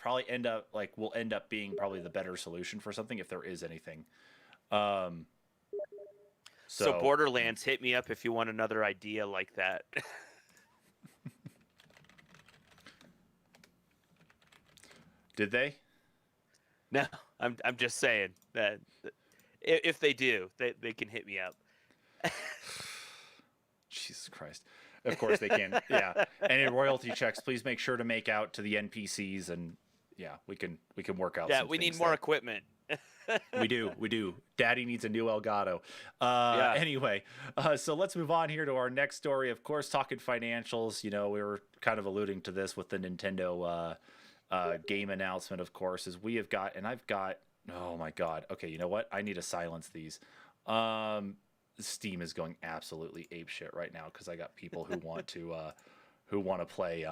will end up being probably the better solution for something, if there is anything. So Borderlands, hit me up if you want another idea like that. Did they? No, I'm just saying that if they do, they can hit me up. Jesus Christ. Of course they can. Yeah. Any royalty checks, please make sure to make out to the NPCs, and yeah, we can work out. Yeah, some we need things more there. equipment. We do. Daddy needs a new Elgato. Yeah. Anyway, so let's move on here to our next story. Of course, talking financials. You know, we were kind of alluding to this with the Nintendo game announcement, of course, as we have got, and I've got, oh my God. Okay, you know what? I need to silence these. Steam is going absolutely apeshit right now because I got people who want to play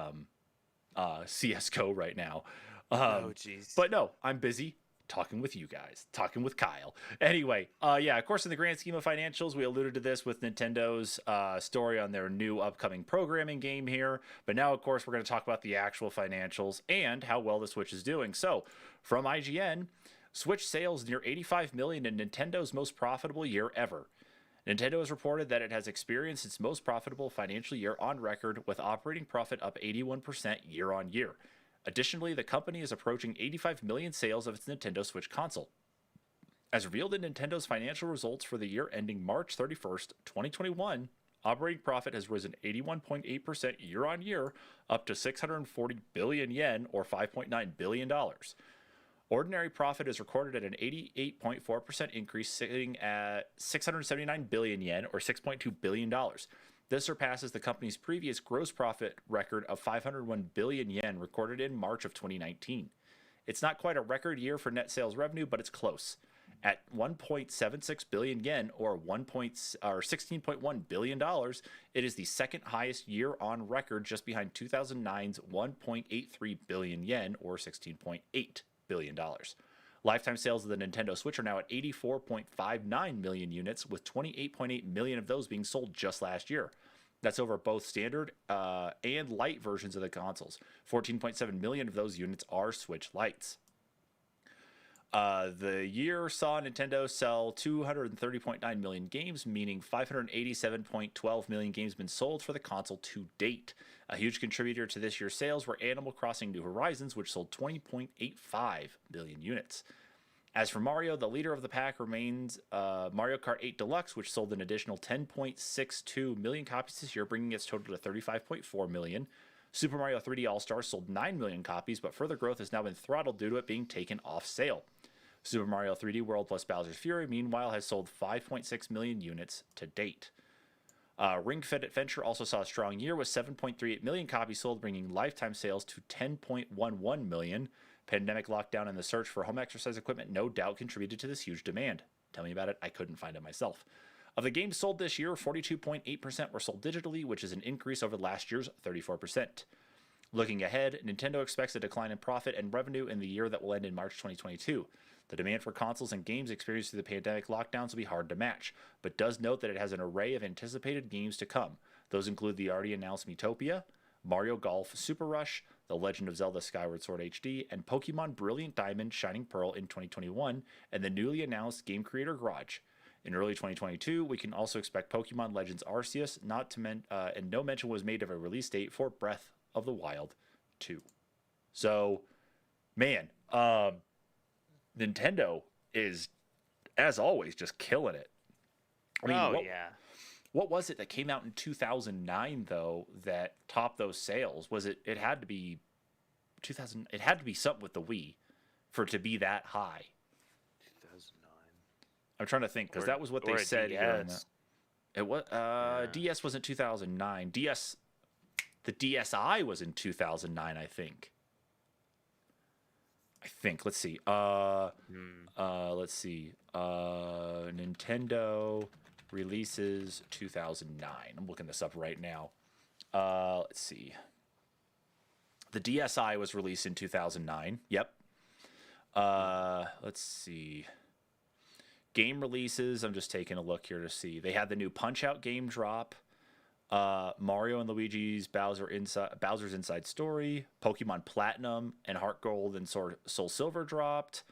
CS:GO right now. Oh, jeez. But no, I'm busy talking with you guys, talking with Kyle. Anyway, yeah, of course, in the grand scheme of financials, we alluded to this with Nintendo's story on their new upcoming programming game here. But now, of course, we're going to talk about the actual financials and how well the Switch is doing. So, from IGN, Switch sales near 85 million in Nintendo's most profitable year ever. Nintendo has reported that it has experienced its most profitable financial year on record, with operating profit up 81% year on year. Additionally, the company is approaching 85 million sales of its Nintendo Switch console. As revealed in Nintendo's financial results for the year ending March 31st, 2021, operating profit has risen 81.8% year on year, up to 640 billion yen, or $5.9 billion. Ordinary profit is recorded at an 88.4% increase, sitting at 679 billion yen, or $6.2 billion. This surpasses the company's previous gross profit record of 501 billion yen recorded in March of 2019. It's not quite a record year for net sales revenue, but it's close. At 1.76 billion yen, or $16.1 billion, it is the second highest year on record, just behind 2009's 1.83 billion yen, or $16.8 billion. Lifetime sales of the Nintendo Switch are now at 84.59 million units, with 28.8 million of those being sold just last year. That's over both standard and light versions of the consoles. 14.7 million of those units are Switch Lites. The year saw Nintendo sell 230.9 million games, meaning 587.12 million games been sold for the console to date. A huge contributor to this year's sales were Animal Crossing New Horizons, which sold 20.85 billion units. As for Mario, the leader of the pack remains Mario Kart 8 Deluxe, which sold an additional 10.62 million copies this year, bringing its total to 35.4 million. Super Mario 3D All-Stars sold 9 million copies, but further growth has now been throttled due to it being taken off sale. Super Mario 3D World plus Bowser's Fury, meanwhile, has sold 5.6 million units to date. Ring Fit Adventure also saw a strong year with 7.38 million copies sold, bringing lifetime sales to 10.11 million. Pandemic lockdown and the search for home exercise equipment no doubt contributed to this huge demand. Tell me about it, I couldn't find it myself. Of the games sold this year, 42.8% were sold digitally, which is an increase over last year's 34%. Looking ahead, Nintendo expects a decline in profit and revenue in the year that will end in March 2022. The demand for consoles and games experienced through the pandemic lockdowns will be hard to match, but does note that it has an array of anticipated games to come. Those include the already announced Miitopia, Mario Golf Super Rush, The Legend of Zelda Skyward Sword HD, and Pokemon Brilliant Diamond Shining Pearl in 2021, and the newly announced Game Creator Garage. In early 2022, we can also expect Pokemon Legends Arceus, and no mention was made of a release date for Breath of the Wild 2. So, man, Nintendo is, as always, just killing it. I mean, what was it that came out in 2009 though that topped those sales? Was it? It had to be 2000. It had to be something with the Wii for it to be that high. 2009. I'm trying to think because that was what they said here. It was DS wasn't 2009. The DSi was in 2009, I think. Let's see. Let's see. Nintendo releases 2009. I'm looking this up right now. Let's see. The DSi was released in 2009. Yep. Let's see. Game releases. I'm just taking a look here to see. They had the new Punch-Out game drop. Mario and Luigi's Bowser's Inside Story, Pokemon Platinum and Heart Gold and Soul Silver dropped.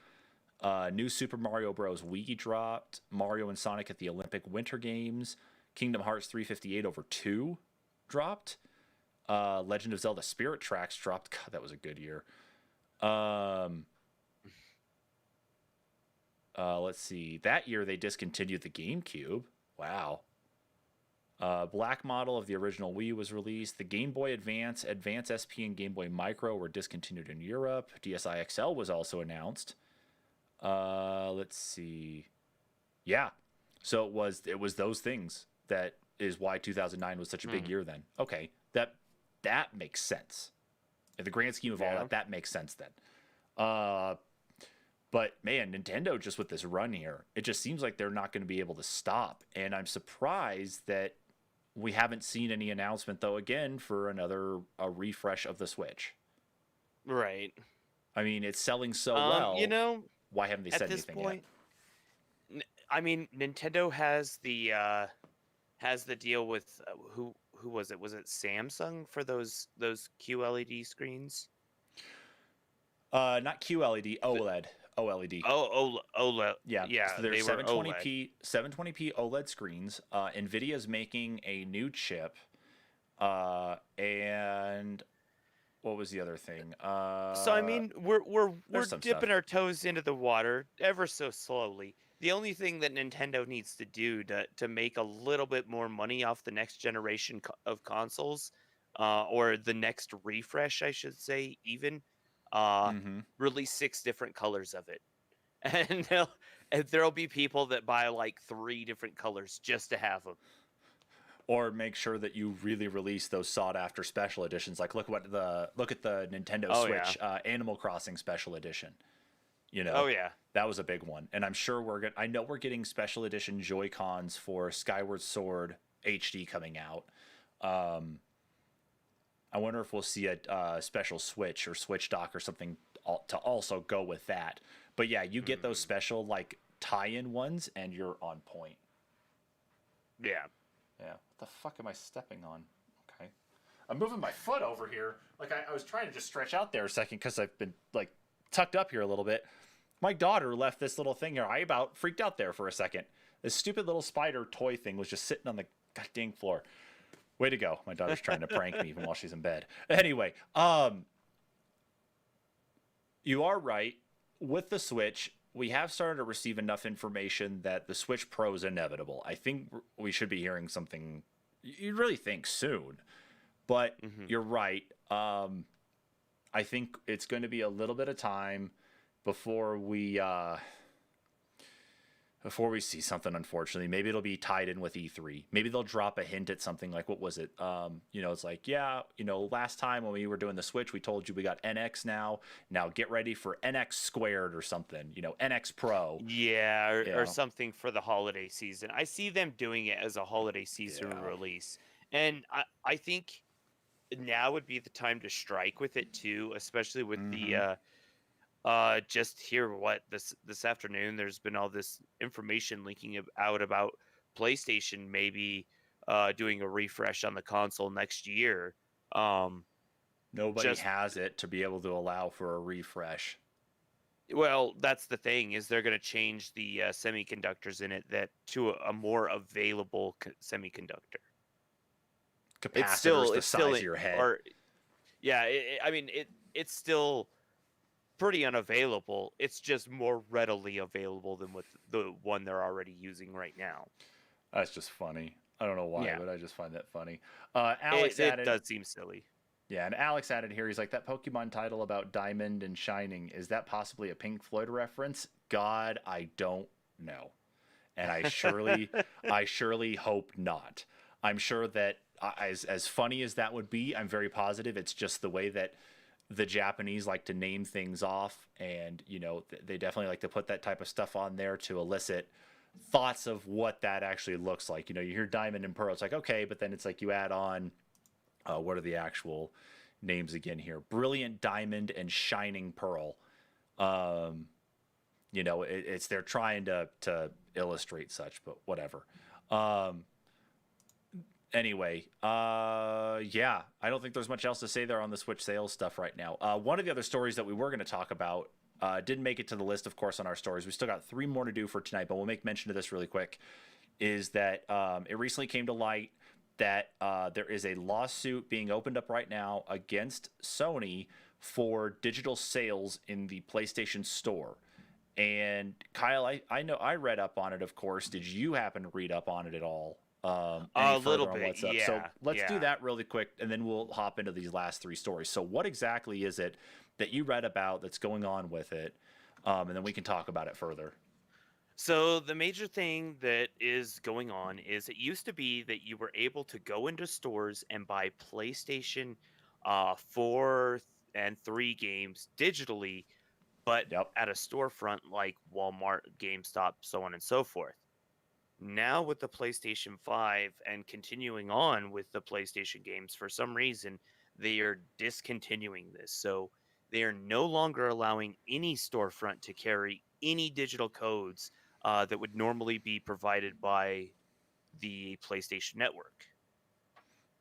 New Super Mario Bros. Wii dropped. Mario and Sonic at the Olympic Winter Games. Kingdom Hearts 358 over 2 dropped. Legend of Zelda Spirit Tracks dropped. God, that was a good year. Let's see. That year they discontinued the GameCube. Wow. Black model of the original Wii was released. The Game Boy Advance, Advance SP, and Game Boy Micro were discontinued in Europe. DSi XL was also announced. Let's see. Yeah. So it was those things that is why 2009 was such a big year then. Okay. That makes sense. In the grand scheme of all that makes sense then. But man, Nintendo just with this run here, it just seems like they're not going to be able to stop. And I'm surprised that we haven't seen any announcement though again for a refresh of the Switch. Right. I mean, it's selling so well. You know, Why haven't they at said this anything point, I mean, Nintendo has the deal with who was it? Was it Samsung for those QLED screens? Not QLED, OLED. OLED. Oh, OLED. Yeah, Yeah, so they're they were 720p 720p OLED screens. Nvidia's making a new chip, and what was the other thing? So I mean, we're some dipping stuff. our toes into the water ever so slowly. The only thing that Nintendo needs to do to make a little bit more money off the next generation of consoles, or the next refresh, I should say, even, Mm-hmm. release 6 different colors of it, and there'll be people that buy like 3 different colors just to have them. Or make sure that you really release those sought after special editions. Like look at the Nintendo Oh yeah. Switch Animal Crossing special edition. Oh yeah. That was a big one, and I'm sure I know we're getting special edition Joy Cons for Skyward Sword HD coming out. I wonder if we'll see a special Switch or Switch dock or something to also go with that. But yeah, you get those special like tie-in ones, and you're on point. Yeah. Yeah. What the fuck am I stepping on? Okay. I'm moving my foot over here. Like I was trying to just stretch out there a second because I've been like tucked up here a little bit. My daughter left this little thing here. I about freaked out there for a second. This stupid little spider toy thing was just sitting on the goddamn floor. Way to go. My daughter's trying to prank me even while she's in bed. Anyway, you are right. With the Switch, we have started to receive enough information that the Switch Pro is inevitable. I think we should be hearing something, you'd really think soon. But you're right. I think it's going to be a little bit of time before we see something. Unfortunately, maybe it'll be tied in with E3. Maybe they'll drop a hint at something like, what was it? It's like, yeah, last time when we were doing the Switch, we told you we got NX now get ready for NX squared or something, NX Pro. Yeah, or something for the holiday season. I see them doing it as a holiday season release, and I think now would be the time to strike with it too, especially with the just here this afternoon there's been all this information leaking out about PlayStation maybe doing a refresh on the console next year. Nobody has it to be able to allow for a refresh. Well, that's the thing, is they're going to change the semiconductors in it that to a more available semiconductor. Capacitors the size of your head. It's still pretty unavailable. It's just more readily available than with the one they're already using right now. That's just funny. I don't know why, but I just find that funny. Alex added, it does seem silly. Yeah, and Alex added here, he's like, that Pokemon title about Diamond and Shining, is that possibly a Pink Floyd reference? God, I don't know. And I surely hope not. I'm sure that as funny as that would be, I'm very positive it's just the way that the Japanese like to name things off, and they definitely like to put that type of stuff on there to elicit thoughts of what that actually looks like. You hear Diamond and Pearl, it's like, okay, but then it's like you add on what are the actual names again here? Brilliant Diamond and Shining Pearl. It's they're trying to illustrate such, but whatever. Anyway, I don't think there's much else to say there on the Switch sales stuff right now. One of the other stories that we were going to talk about didn't make it to the list, of course, on our stories. We still got 3 more to do for tonight, but we'll make mention of this really quick, is that it recently came to light that there is a lawsuit being opened up right now against Sony for digital sales in the PlayStation Store. And Kyle, I know I read up on it, of course. Did you happen to read up on it at all? A little bit, yeah. So let's do that really quick, and then we'll hop into these last 3 stories. So what exactly is it that you read about that's going on with it? and then we can talk about it further. So the major thing that is going on is it used to be that you were able to go into stores and buy PlayStation 4 and 3 games digitally, but Yep. at a storefront like Walmart, GameStop, so on and so forth. Now with the PlayStation 5 and continuing on with the PlayStation games, for some reason, they are discontinuing this. So they are no longer allowing any storefront to carry any digital codes that would normally be provided by the PlayStation Network.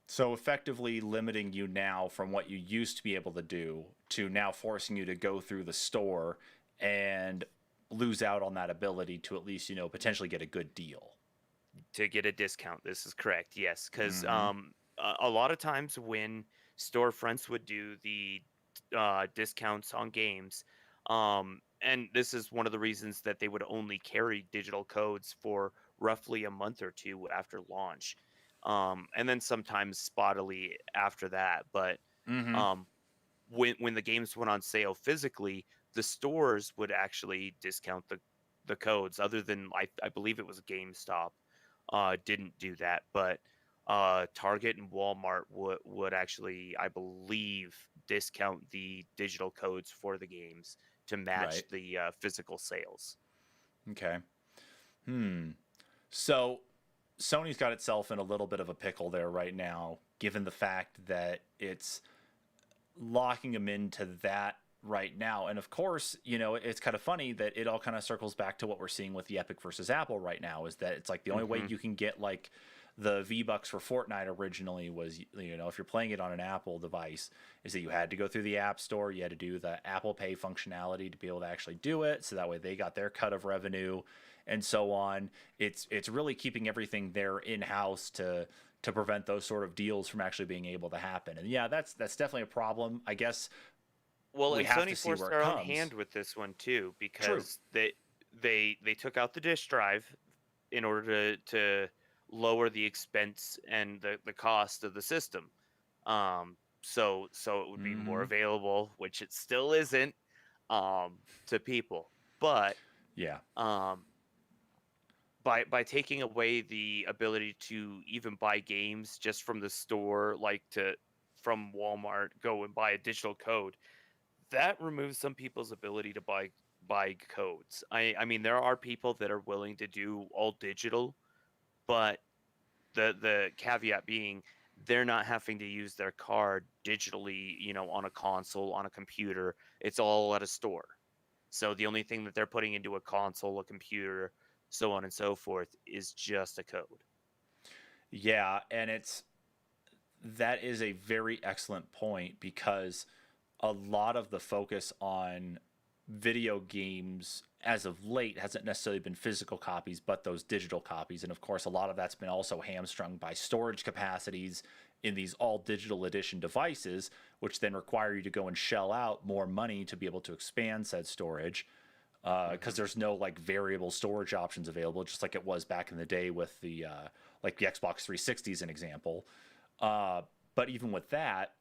So effectively limiting you now from what you used to be able to do to now forcing you to go through the store and lose out on that ability to at least, potentially get a good deal. To get a discount, this is correct, yes. Because Mm-hmm. a lot of times when storefronts would do the discounts on games, and this is one of the reasons that they would only carry digital codes for roughly a month or two after launch, and then sometimes spottily after that. But Mm-hmm. um, when the games went on sale physically, the stores would actually discount the codes. Other than I believe it was GameStop, didn't do that, but Target and Walmart would actually, I believe, discount the digital codes for the games to match Right. the physical sales. Okay. Hmm. So Sony's got itself in a little bit of a pickle there right now, given the fact that it's locking them into that right now. And of course, it's kind of funny that it all kind of circles back to what we're seeing with the Epic versus Apple right now is that it's like the only way Hmm. you can get like the V-Bucks for Fortnite originally was, if you're playing it on an Apple device, is that you had to go through the App Store, you had to do the Apple Pay functionality to be able to actually do it, so that way they got their cut of revenue and so on. It's really keeping everything there in-house to prevent those sort of deals from actually being able to happen. And yeah, that's definitely a problem. I guess Well, we and have to Sony see where forced it their own comes. hand with this one too, True. because they took out the disk drive in order to lower the expense and the cost of the system. So it would be more Mm-hmm. available, which it still isn't, to people. But Yeah. um, by taking away the ability to even buy games just from the store, like to from Walmart, go and buy a digital code, that removes some people's ability to buy codes. I mean, there are people that are willing to do all digital, but the caveat being they're not having to use their card digitally, on a console, on a computer. It's all at a store. So the only thing that they're putting into a console, a computer, so on and so forth, is just a code. Yeah, and that is a very excellent point because a lot of the focus on video games as of late hasn't necessarily been physical copies, but those digital copies. And of course, a lot of that's been also hamstrung by storage capacities in these all digital edition devices, which then require you to go and shell out more money to be able to expand said storage. Because Hmm. there's no like variable storage options available, just like it was back in the day with the like the Xbox 360 as an example. Uh, but even with that,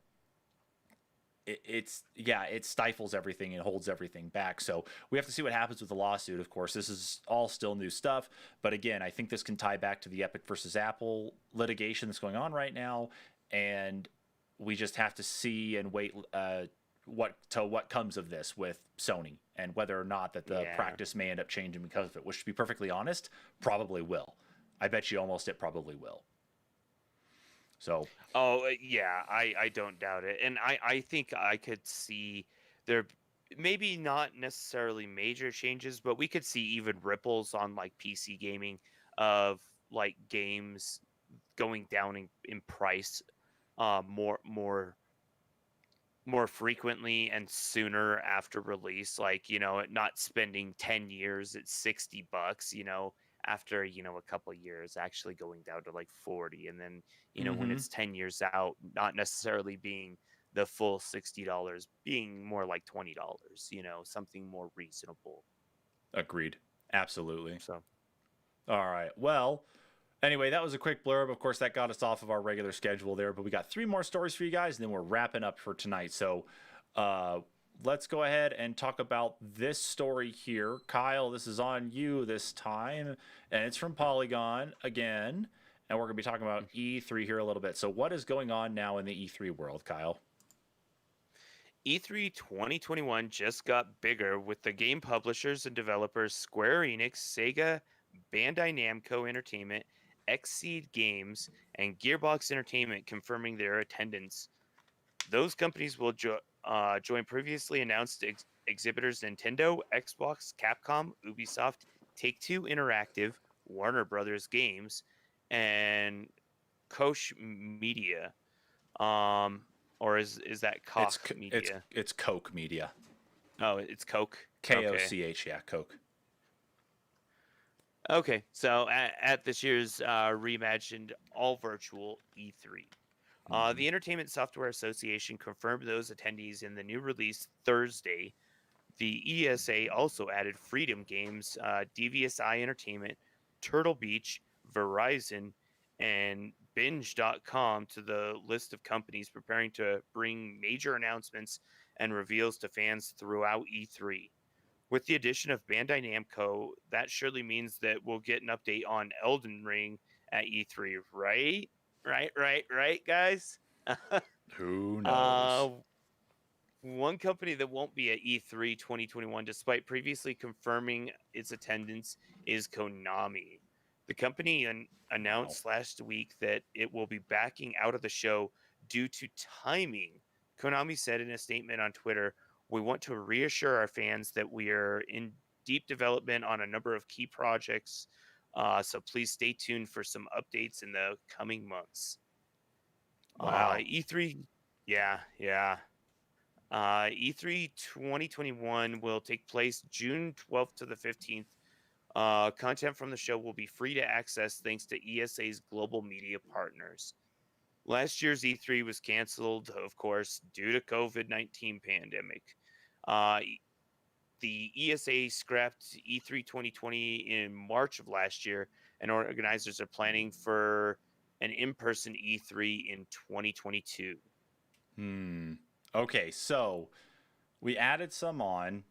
it stifles everything and holds everything back. So we have to see what happens with the lawsuit. Of course, this is all still new stuff, but again, I think this can tie back to the Epic versus Apple litigation that's going on right now, and we just have to see and wait what comes of this with Sony and whether or not that the Yeah. practice may end up changing because of it. Which, to be perfectly honest, probably will. I bet you almost it probably will. So Oh, yeah, I don't doubt it. And I think I could see there maybe not necessarily major changes, but we could see even ripples on like PC gaming of like games going down in price more frequently and sooner after release, like, not spending 10 years at $60, after, a couple of years actually going down to like 40, and then, when mm-hmm. it's 10 years out, not necessarily being the full $60, being more like $20, something more reasonable. Agreed. Absolutely. So, All right. Well, anyway, that was a quick blurb. Of course, that got us off of our regular schedule there, but we got three more stories for you guys, and then we're wrapping up for tonight. So, uh, let's go ahead and talk about this story here. Kyle, this is on you this time, and it's from Polygon again. And we're going to be talking about E3 here a little bit. So, what is going on now in the E3 world, Kyle? E3 2021 just got bigger with the game publishers and developers Square Enix, Sega, Bandai Namco Entertainment, Xseed Games, and Gearbox Entertainment confirming their attendance. Those companies will join previously announced exhibitors Nintendo, Xbox, Capcom, Ubisoft, Take-Two Interactive, Warner Brothers Games, and Koch Media. Or is that Koch Media? It's Koch Media. Oh, it's Koch. Koch, yeah, Koch. Okay, so at this year's reimagined all virtual E3. The Entertainment Software Association confirmed those attendees in the new release Thursday. The ESA also added Freedom Games, Devious Eye Entertainment, Turtle Beach, Verizon, and Binge.com to the list of companies preparing to bring major announcements and reveals to fans throughout E3. With the addition of Bandai Namco, that surely means that we'll get an update on Elden Ring at E3, right? Right, guys? Who knows? One company that won't be at E3 2021, despite previously confirming its attendance, is Konami. The company announced last week that it will be backing out of the show due to timing. Konami said in a statement on Twitter, "We want to reassure our fans that we are in deep development on a number of key projects, so please stay tuned for some updates in the coming months." Wow. E3, yeah. E3 2021 will take place June 12th to the 15th. Content from the show will be free to access thanks to ESA's global media partners. Last year's E3 was canceled, of course, due to COVID-19 pandemic. The ESA scrapped E3 2020 in March of last year, and organizers are planning for an in-person E3 in 2022. Okay, so we added some on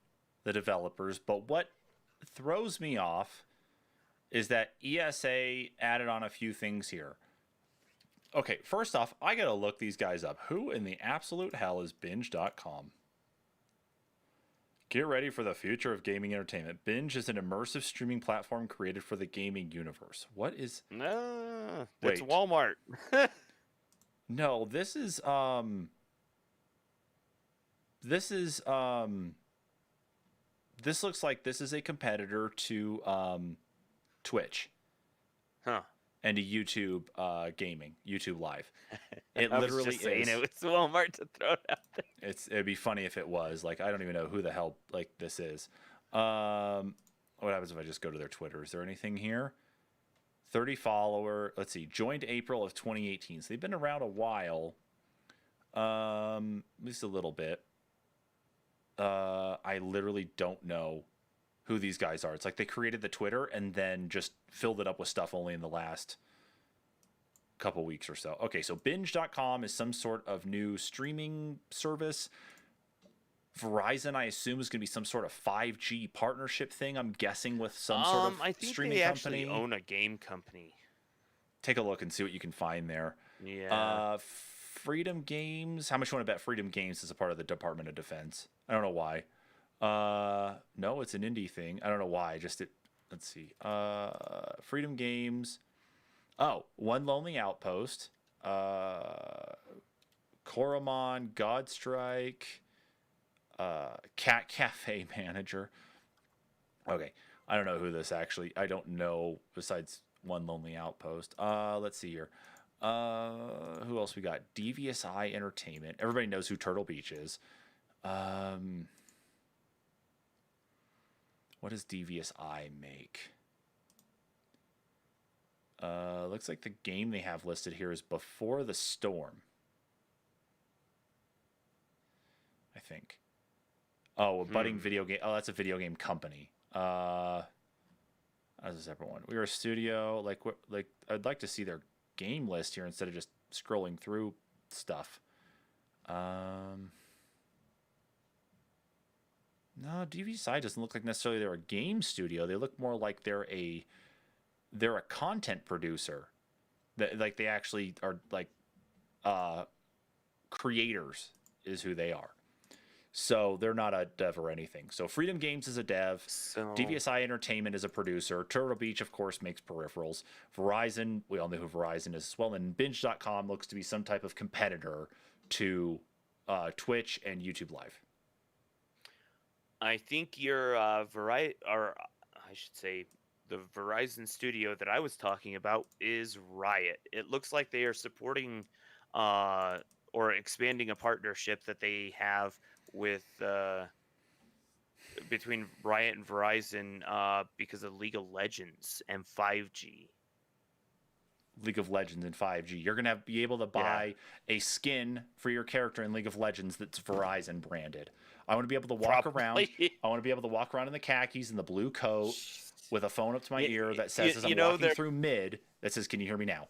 the developers, but what throws me off is that ESA added on a few things here. Okay, first off, I gotta look these guys up. Who in the absolute hell is Binge.com? Get ready for the future of gaming entertainment. Binge is an immersive streaming platform created for the gaming universe. What is... That's Walmart. No, this is this looks like this is a competitor to Twitch. Huh. And to YouTube gaming, YouTube Live. It I literally was just saying is. it was Walmart to throw it out there. It'd be funny if it was. Like, I don't even know who the hell like this is. What happens if I just go to their Twitter? Is there anything here? 30 follower. Let's see. Joined April of 2018. So they've been around a while. At least a little bit. I literally don't know who these guys are. It's like they created the Twitter and then just filled it up with stuff only in the last couple weeks or so. Okay, so binge.com is some sort of new streaming service. Verizon, I assume, is going to be some sort of 5G partnership thing, I'm guessing, with some sort of I think streaming they company. actually own a game company. Take a look and see what you can find there. Yeah. Freedom Games. How much you want to bet Freedom Games is a part of the Department of Defense? I don't know why. No, it's an indie thing. I don't know why. Let's see. Freedom Games. Oh, One Lonely Outpost. Koromon, Godstrike. Cat Cafe Manager. Okay. I don't know who this actually. I don't know besides One Lonely Outpost. Let's see here. Who else we got? Devious Eye Entertainment. Everybody knows who Turtle Beach is. What does Devious Eye make? Looks like the game they have listed here is Before the Storm. I think. Oh, a budding video game. Oh, that's a video game company. That's a separate one. We were a studio. Like I'd like to see their game list here instead of just scrolling through stuff. No, DVSI doesn't look like necessarily they're a game studio. They look more like they're a content producer. That like they actually are like uh creators is who they are. So they're not a dev or anything. So Freedom Games is a dev. So DVSI Entertainment is a producer. Turtle Beach, of course, makes peripherals. Verizon, we all know who Verizon is as well. And Binge.com looks to be some type of competitor to Twitch and YouTube Live. I think your or I should say, the Verizon studio that I was talking about is Riot. It looks like they are supporting uh, or expanding a partnership that they have with between Riot and Verizon because of League of Legends and 5G. League of Legends in 5G. You're gonna be able to Yeah. buy a skin for your character in League of Legends that's Verizon branded. I want to be able to walk around. Probably. I want to be able to walk around in the khakis and the blue coat with a phone up to my Y- ear that says, as you I'm know, walking through mid, that says, "Can you hear me now?" And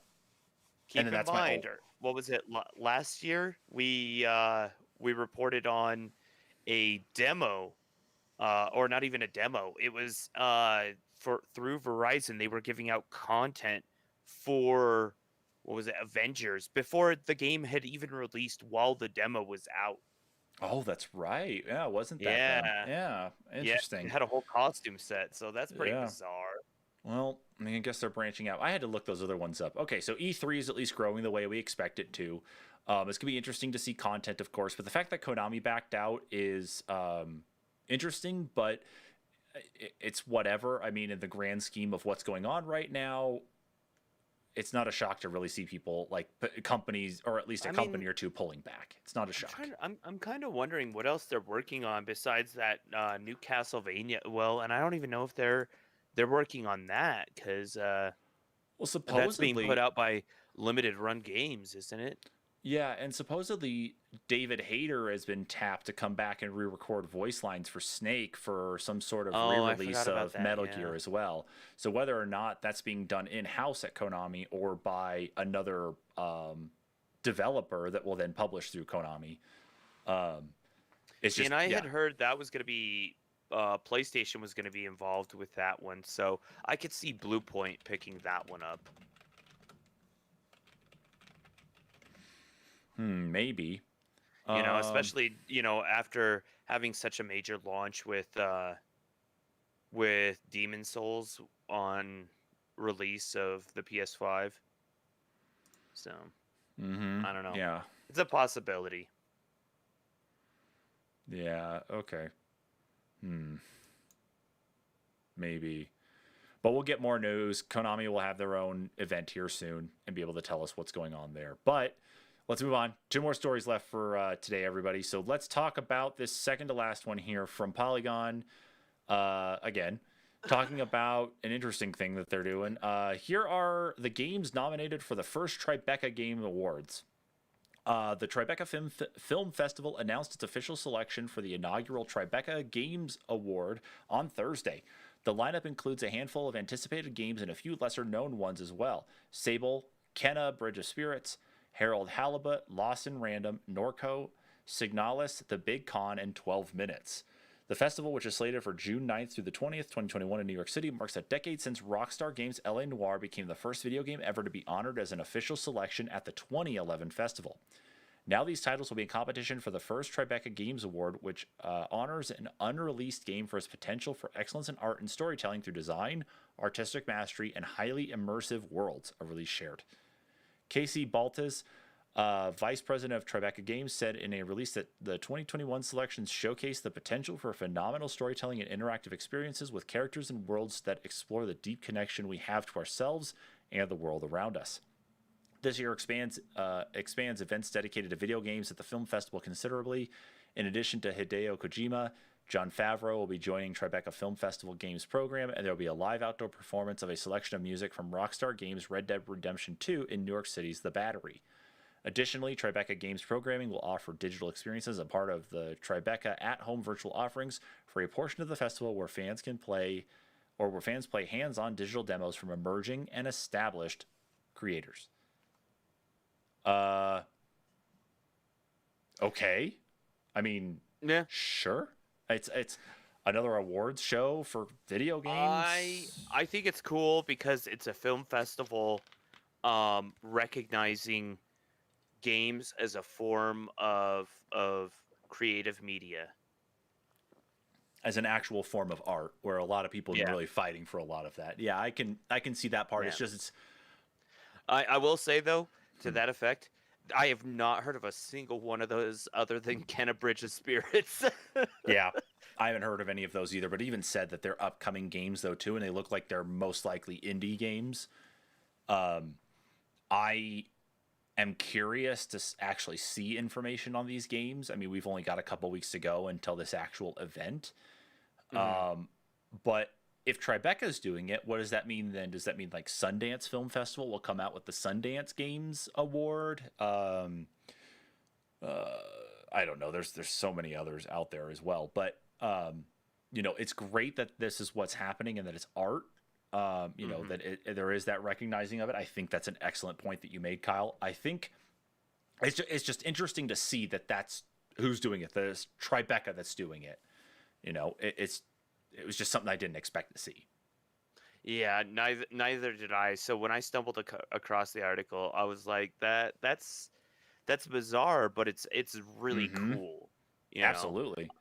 keep then in that's my mind, ult. or what was it last year? We reported on a demo, or not even a demo. It was for through Verizon. They were giving out content for what was it, Avengers, before the game had even released. While the demo was out. Oh, that's right. Yeah, wasn't that them? Yeah, Yeah, yeah, it interesting. had a whole costume set, so that's pretty Yeah. bizarre. Well, I mean, I guess they're branching out. I had to look those other ones up. Okay, so E3 is at least growing the way we expect it to. It's gonna be interesting to see content, of course, but the fact that Konami backed out is interesting. But it's whatever. I mean, in the grand scheme of what's going on right now, it's not a shock to really see people like companies, or at least a I company mean, or two, pulling back. It's not a shock. I'm kind of wondering what else they're working on besides that new Castlevania. Well, and I don't even know if they're working on that because Well, that's being put supposedly, out by Limited Run Games, isn't it? yeah, and supposedly David Hayter has been tapped to come back and re-record voice lines for Snake for some sort of Oh, I re-release forgot about of that. Metal Yeah. Gear as well. So whether or not that's being done in-house at Konami or by another developer that will then publish through Konami, it's See, just and I yeah. had heard that was going to be PlayStation was going to be involved with that one, so I could see Blue Point picking that one up. Maybe. Especially after having such a major launch with Demon Souls on release of the PS5. So, I don't know. Yeah. It's a possibility. Yeah. Okay. Maybe. But we'll get more news. Konami will have their own event here soon and be able to tell us what's going on there. But let's move on. Two more stories left for today, everybody. So let's talk about this second to last one here from Polygon. Again, talking about an interesting thing that they're doing. Here are the games nominated for the first Tribeca Game Awards. The Tribeca Film Festival announced its official selection for the inaugural Tribeca Games Award on Thursday. The lineup includes a handful of anticipated games and a few lesser known ones as well. Sable, Kenna, Bridge of Spirits, Harold Halibut, Lost in Random, Norco, Signalis, The Big Con, and 12 Minutes. The festival, which is slated for June 9th through the 20th, 2021 in New York City, marks a decade since Rockstar Games' LA Noire became the first video game ever to be honored as an official selection at the 2011 festival. Now these titles will be in competition for the first Tribeca Games Award, which honors an unreleased game for its potential for excellence in art and storytelling through design, artistic mastery, and highly immersive worlds, a release shared. Casey Baltas, vice president of Tribeca Games, said in a release that the 2021 selections showcase the potential for phenomenal storytelling and interactive experiences with characters and worlds that explore the deep connection we have to ourselves and the world around us. This year expands events dedicated to video games at the film festival considerably. In addition to Hideo Kojima, Jon Favreau will be joining Tribeca Film Festival Games program, and there will be a live outdoor performance of a selection of music from Rockstar Games' Red Dead Redemption 2 in New York City's The Battery. Additionally, Tribeca Games programming will offer digital experiences as part of the Tribeca at-home virtual offerings for a portion of the festival where fans play hands-on digital demos from emerging and established creators. Okay. I mean, Yeah. sure. It's another awards show for video games. I think it's cool because it's a film festival, recognizing games as a form of creative media. As an actual form of art, where a lot of people have been Yeah, really fighting for a lot of that. Yeah, I can see that part. yeah. It's just it's I will say though, to hmm, that effect, I have not heard of a single one of those other than Kenna Bridge of Spirits. yeah. I haven't heard of any of those either, but even said that they're upcoming games though too, and they look like they're most likely indie games. I am curious to actually see information on these games. I mean, we've only got a couple weeks to go until this actual event. Mhm. But if Tribeca is doing it, what does that mean then? Does that mean like Sundance Film Festival will come out with the Sundance Games Award? I don't know. There's so many others out there as well. But it's great that this is what's happening and that it's art. Mhm. That there is that recognizing of it. I think that's an excellent point that you made, Kyle. I think it's just interesting to see that that's who's doing it. There's Tribeca that's doing it. It was just something I didn't expect to see. Yeah, neither did I. So when I stumbled across the article, I was like, that's bizarre, but it's really Mm-hmm. cool. You know, Absolutely.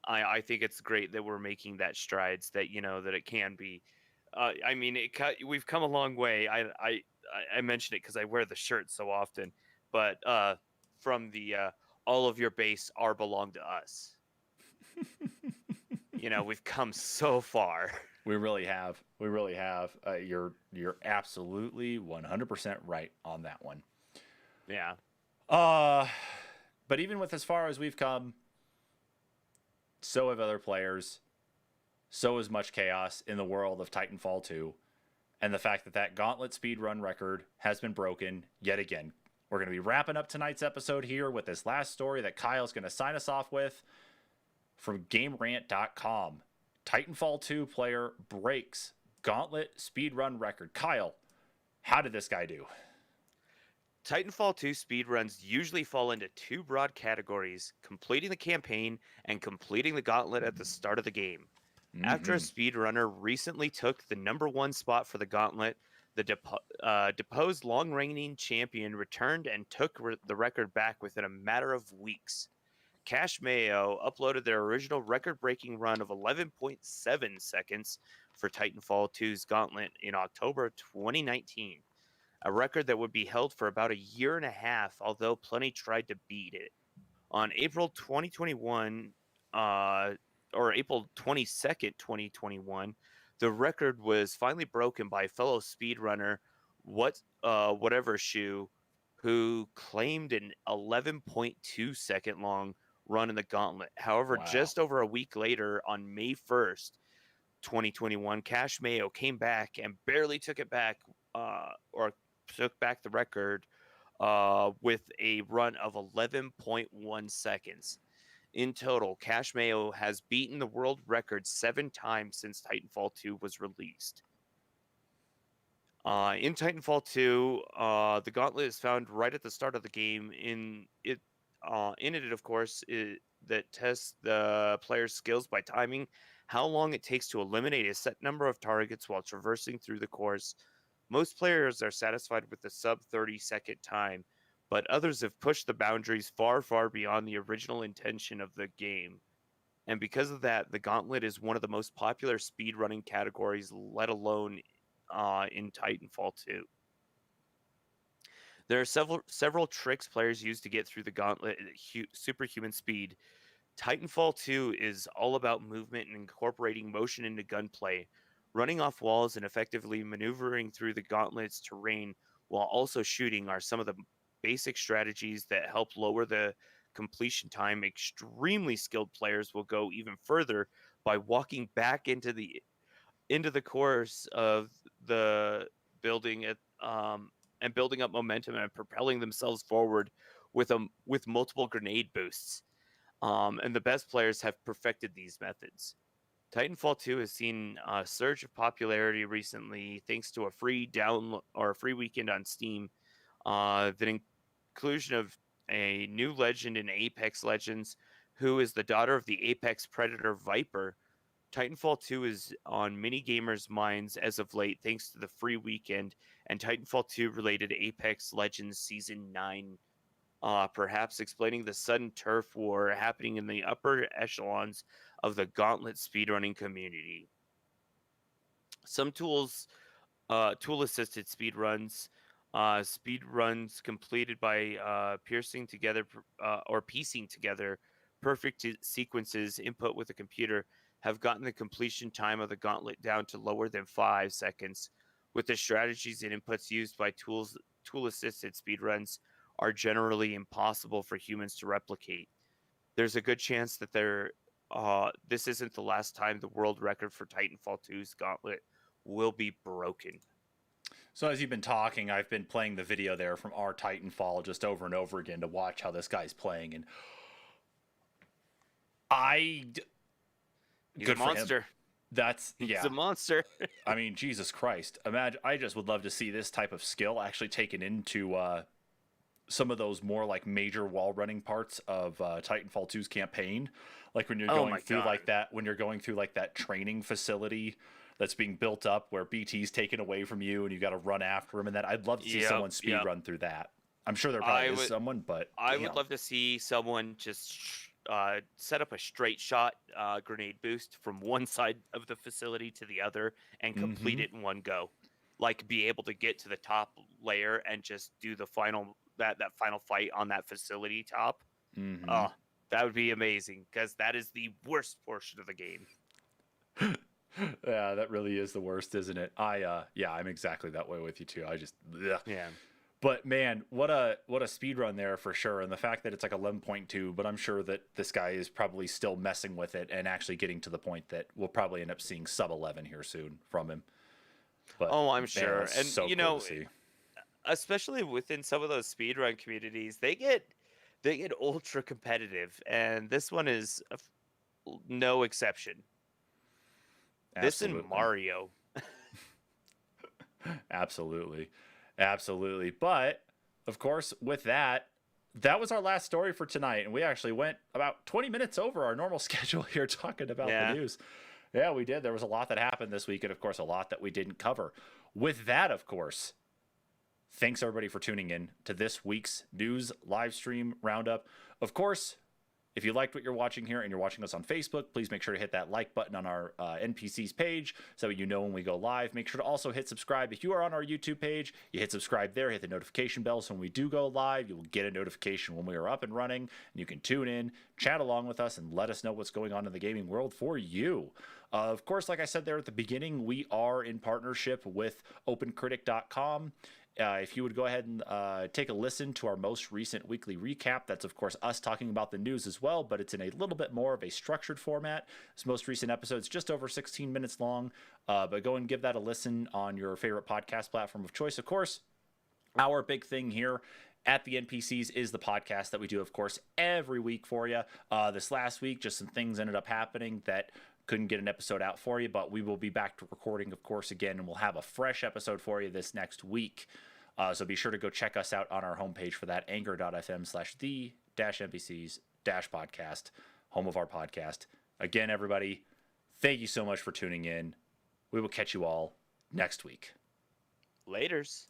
I think it's great that we're making that strides that that it can be. I mean, we've come a long way. I mentioned it because I wear the shirt so often, but from the all of your base are belong to us. We've come so far. We really have. We really have. You're absolutely 100% right on that one. Yeah. Uh, but even with as far as we've come, so have other players. So is much chaos in the world of Titanfall 2, and the fact that that Gauntlet speedrun record has been broken yet again. We're going to be wrapping up tonight's episode here with this last story that Kyle's going to sign us off with from GameRant.com. Titanfall 2 player breaks Gauntlet speedrun record. Kyle, how did this guy do? Titanfall 2 speedruns usually fall into two broad categories: completing the campaign and completing the gauntlet at the start of the game. After a Mm-hmm. speedrunner recently took the number one spot for the gauntlet, the deposed long reigning champion returned and took the record back within a matter of weeks. Cash Mayo uploaded their original record breaking run of 11.7 seconds for Titanfall 2's gauntlet in October 2019, a record that would be held for about a year and a half, although plenty tried to beat it. On April 2021, or April 22nd, 2021, the record was finally broken by fellow speedrunner whatever shoe, who claimed an 11.2-second long run in the gauntlet. However, Wow. just over a week later, on May 1st, 2021, Cash Mayo came back and barely took it back, or took back the record, with a run of 11.1 seconds. In total, Cash Mayo has beaten the world record 7 times since Titanfall 2 was released. In Titanfall 2, the gauntlet is found right at the start of the game. In it, of course, that tests the player's skills by timing how long it takes to eliminate a set number of targets while traversing through the course. Most players are satisfied with the sub 30-second time, but others have pushed the boundaries far, far beyond the original intention of the game. And because of that, the gauntlet is one of the most popular speedrunning categories, let alone in Titanfall 2. There are several tricks players use to get through the gauntlet at superhuman speed. Titanfall 2 is all about movement and incorporating motion into gunplay. Running off walls and effectively maneuvering through the gauntlet's terrain while also shooting are some of the basic strategies that help lower the completion time. Extremely skilled players will go even further by walking back into the course of the building and building up momentum and propelling themselves forward with multiple grenade boosts. And the best players have perfected these methods. Titanfall 2 has seen a surge of popularity recently thanks to a free download or a free weekend on Steam. The inclusion of a new legend in Apex Legends, who is the daughter of the apex predator Viper. Titanfall 2 is on many gamers' minds as of late thanks to the free weekend and Titanfall 2 related Apex Legends Season 9, perhaps explaining the sudden turf war happening in the upper echelons of the Gauntlet speedrunning community. Some tool-assisted speed runs completed by piecing together perfect sequences input with a computer have gotten the completion time of the Gauntlet down to lower than 5 seconds. With the strategies and inputs used by tool-assisted speedruns are generally impossible for humans to replicate. There's a good chance that this isn't the last time the world record for Titanfall 2's Gauntlet will be broken. So as you've been talking, I've been playing the video there from our Titanfall just over and over again to watch how this guy's playing, and He's a monster. He's a monster. I mean, Jesus Christ. Imagine, I just would love to see this type of skill actually taken into some of those more like major wall running parts of Titanfall 2's campaign. Like when you're going through like that training facility that's being built up where BT's taken away from you and you got to run after him and that. I'd love to see someone speed run through that. I'm sure there probably is someone, but I would love to see someone just set up a straight shot grenade boost from one side of the facility to the other and complete it in one go. Like be able to get to the top layer and just do the final fight on that facility top. Oh, that would be amazing because that is the worst portion of the game. Yeah, that really is the worst, isn't it? I'm exactly that way with you too. Yeah. But man, what a speed run there for sure. And the fact that it's like 11.2, but I'm sure that this guy is probably still messing with it and actually getting to the point that we'll probably end up seeing sub 11 here soon from him. But, I'm sure. And so cool to see. Especially within some of those speedrun communities, they get ultra competitive, and this one is no exception. Absolutely. This and Mario. Absolutely. But of course, with that was our last story for tonight. And we actually went about 20 minutes over our normal schedule here talking about the news. Yeah, we did. There was a lot that happened this week. And of course, a lot that we didn't cover. With that, of course, thanks everybody for tuning in to this week's news live stream roundup. Of course, if you liked what you're watching here and you're watching us on Facebook, please make sure to hit that like button on our NPCs page so you know when we go live. Make sure to also hit subscribe. If you are on our YouTube page, you hit subscribe there, hit the notification bell so when we do go live, you will get a notification when we are up and running, and you can tune in, chat along with us, and let us know what's going on in the gaming world for you. Of course, like I said there at the beginning, we are in partnership with OpenCritic.com. If you would go ahead and take a listen to our most recent weekly recap, that's, of course, us talking about the news as well, but it's in a little bit more of a structured format. This most recent episode is just over 16 minutes long, but go and give that a listen on your favorite podcast platform of choice. Of course, our big thing here at the NPCs is the podcast that we do, of course, every week for you. This last week, just some things ended up happening that couldn't get an episode out for you, but we will be back to recording, of course, again, and we'll have a fresh episode for you this next week. So be sure to go check us out on our homepage for that, anchor.fm/the-npcs-podcast, home of our podcast. Again, everybody, thank you so much for tuning in. We will catch you all next week. Laters.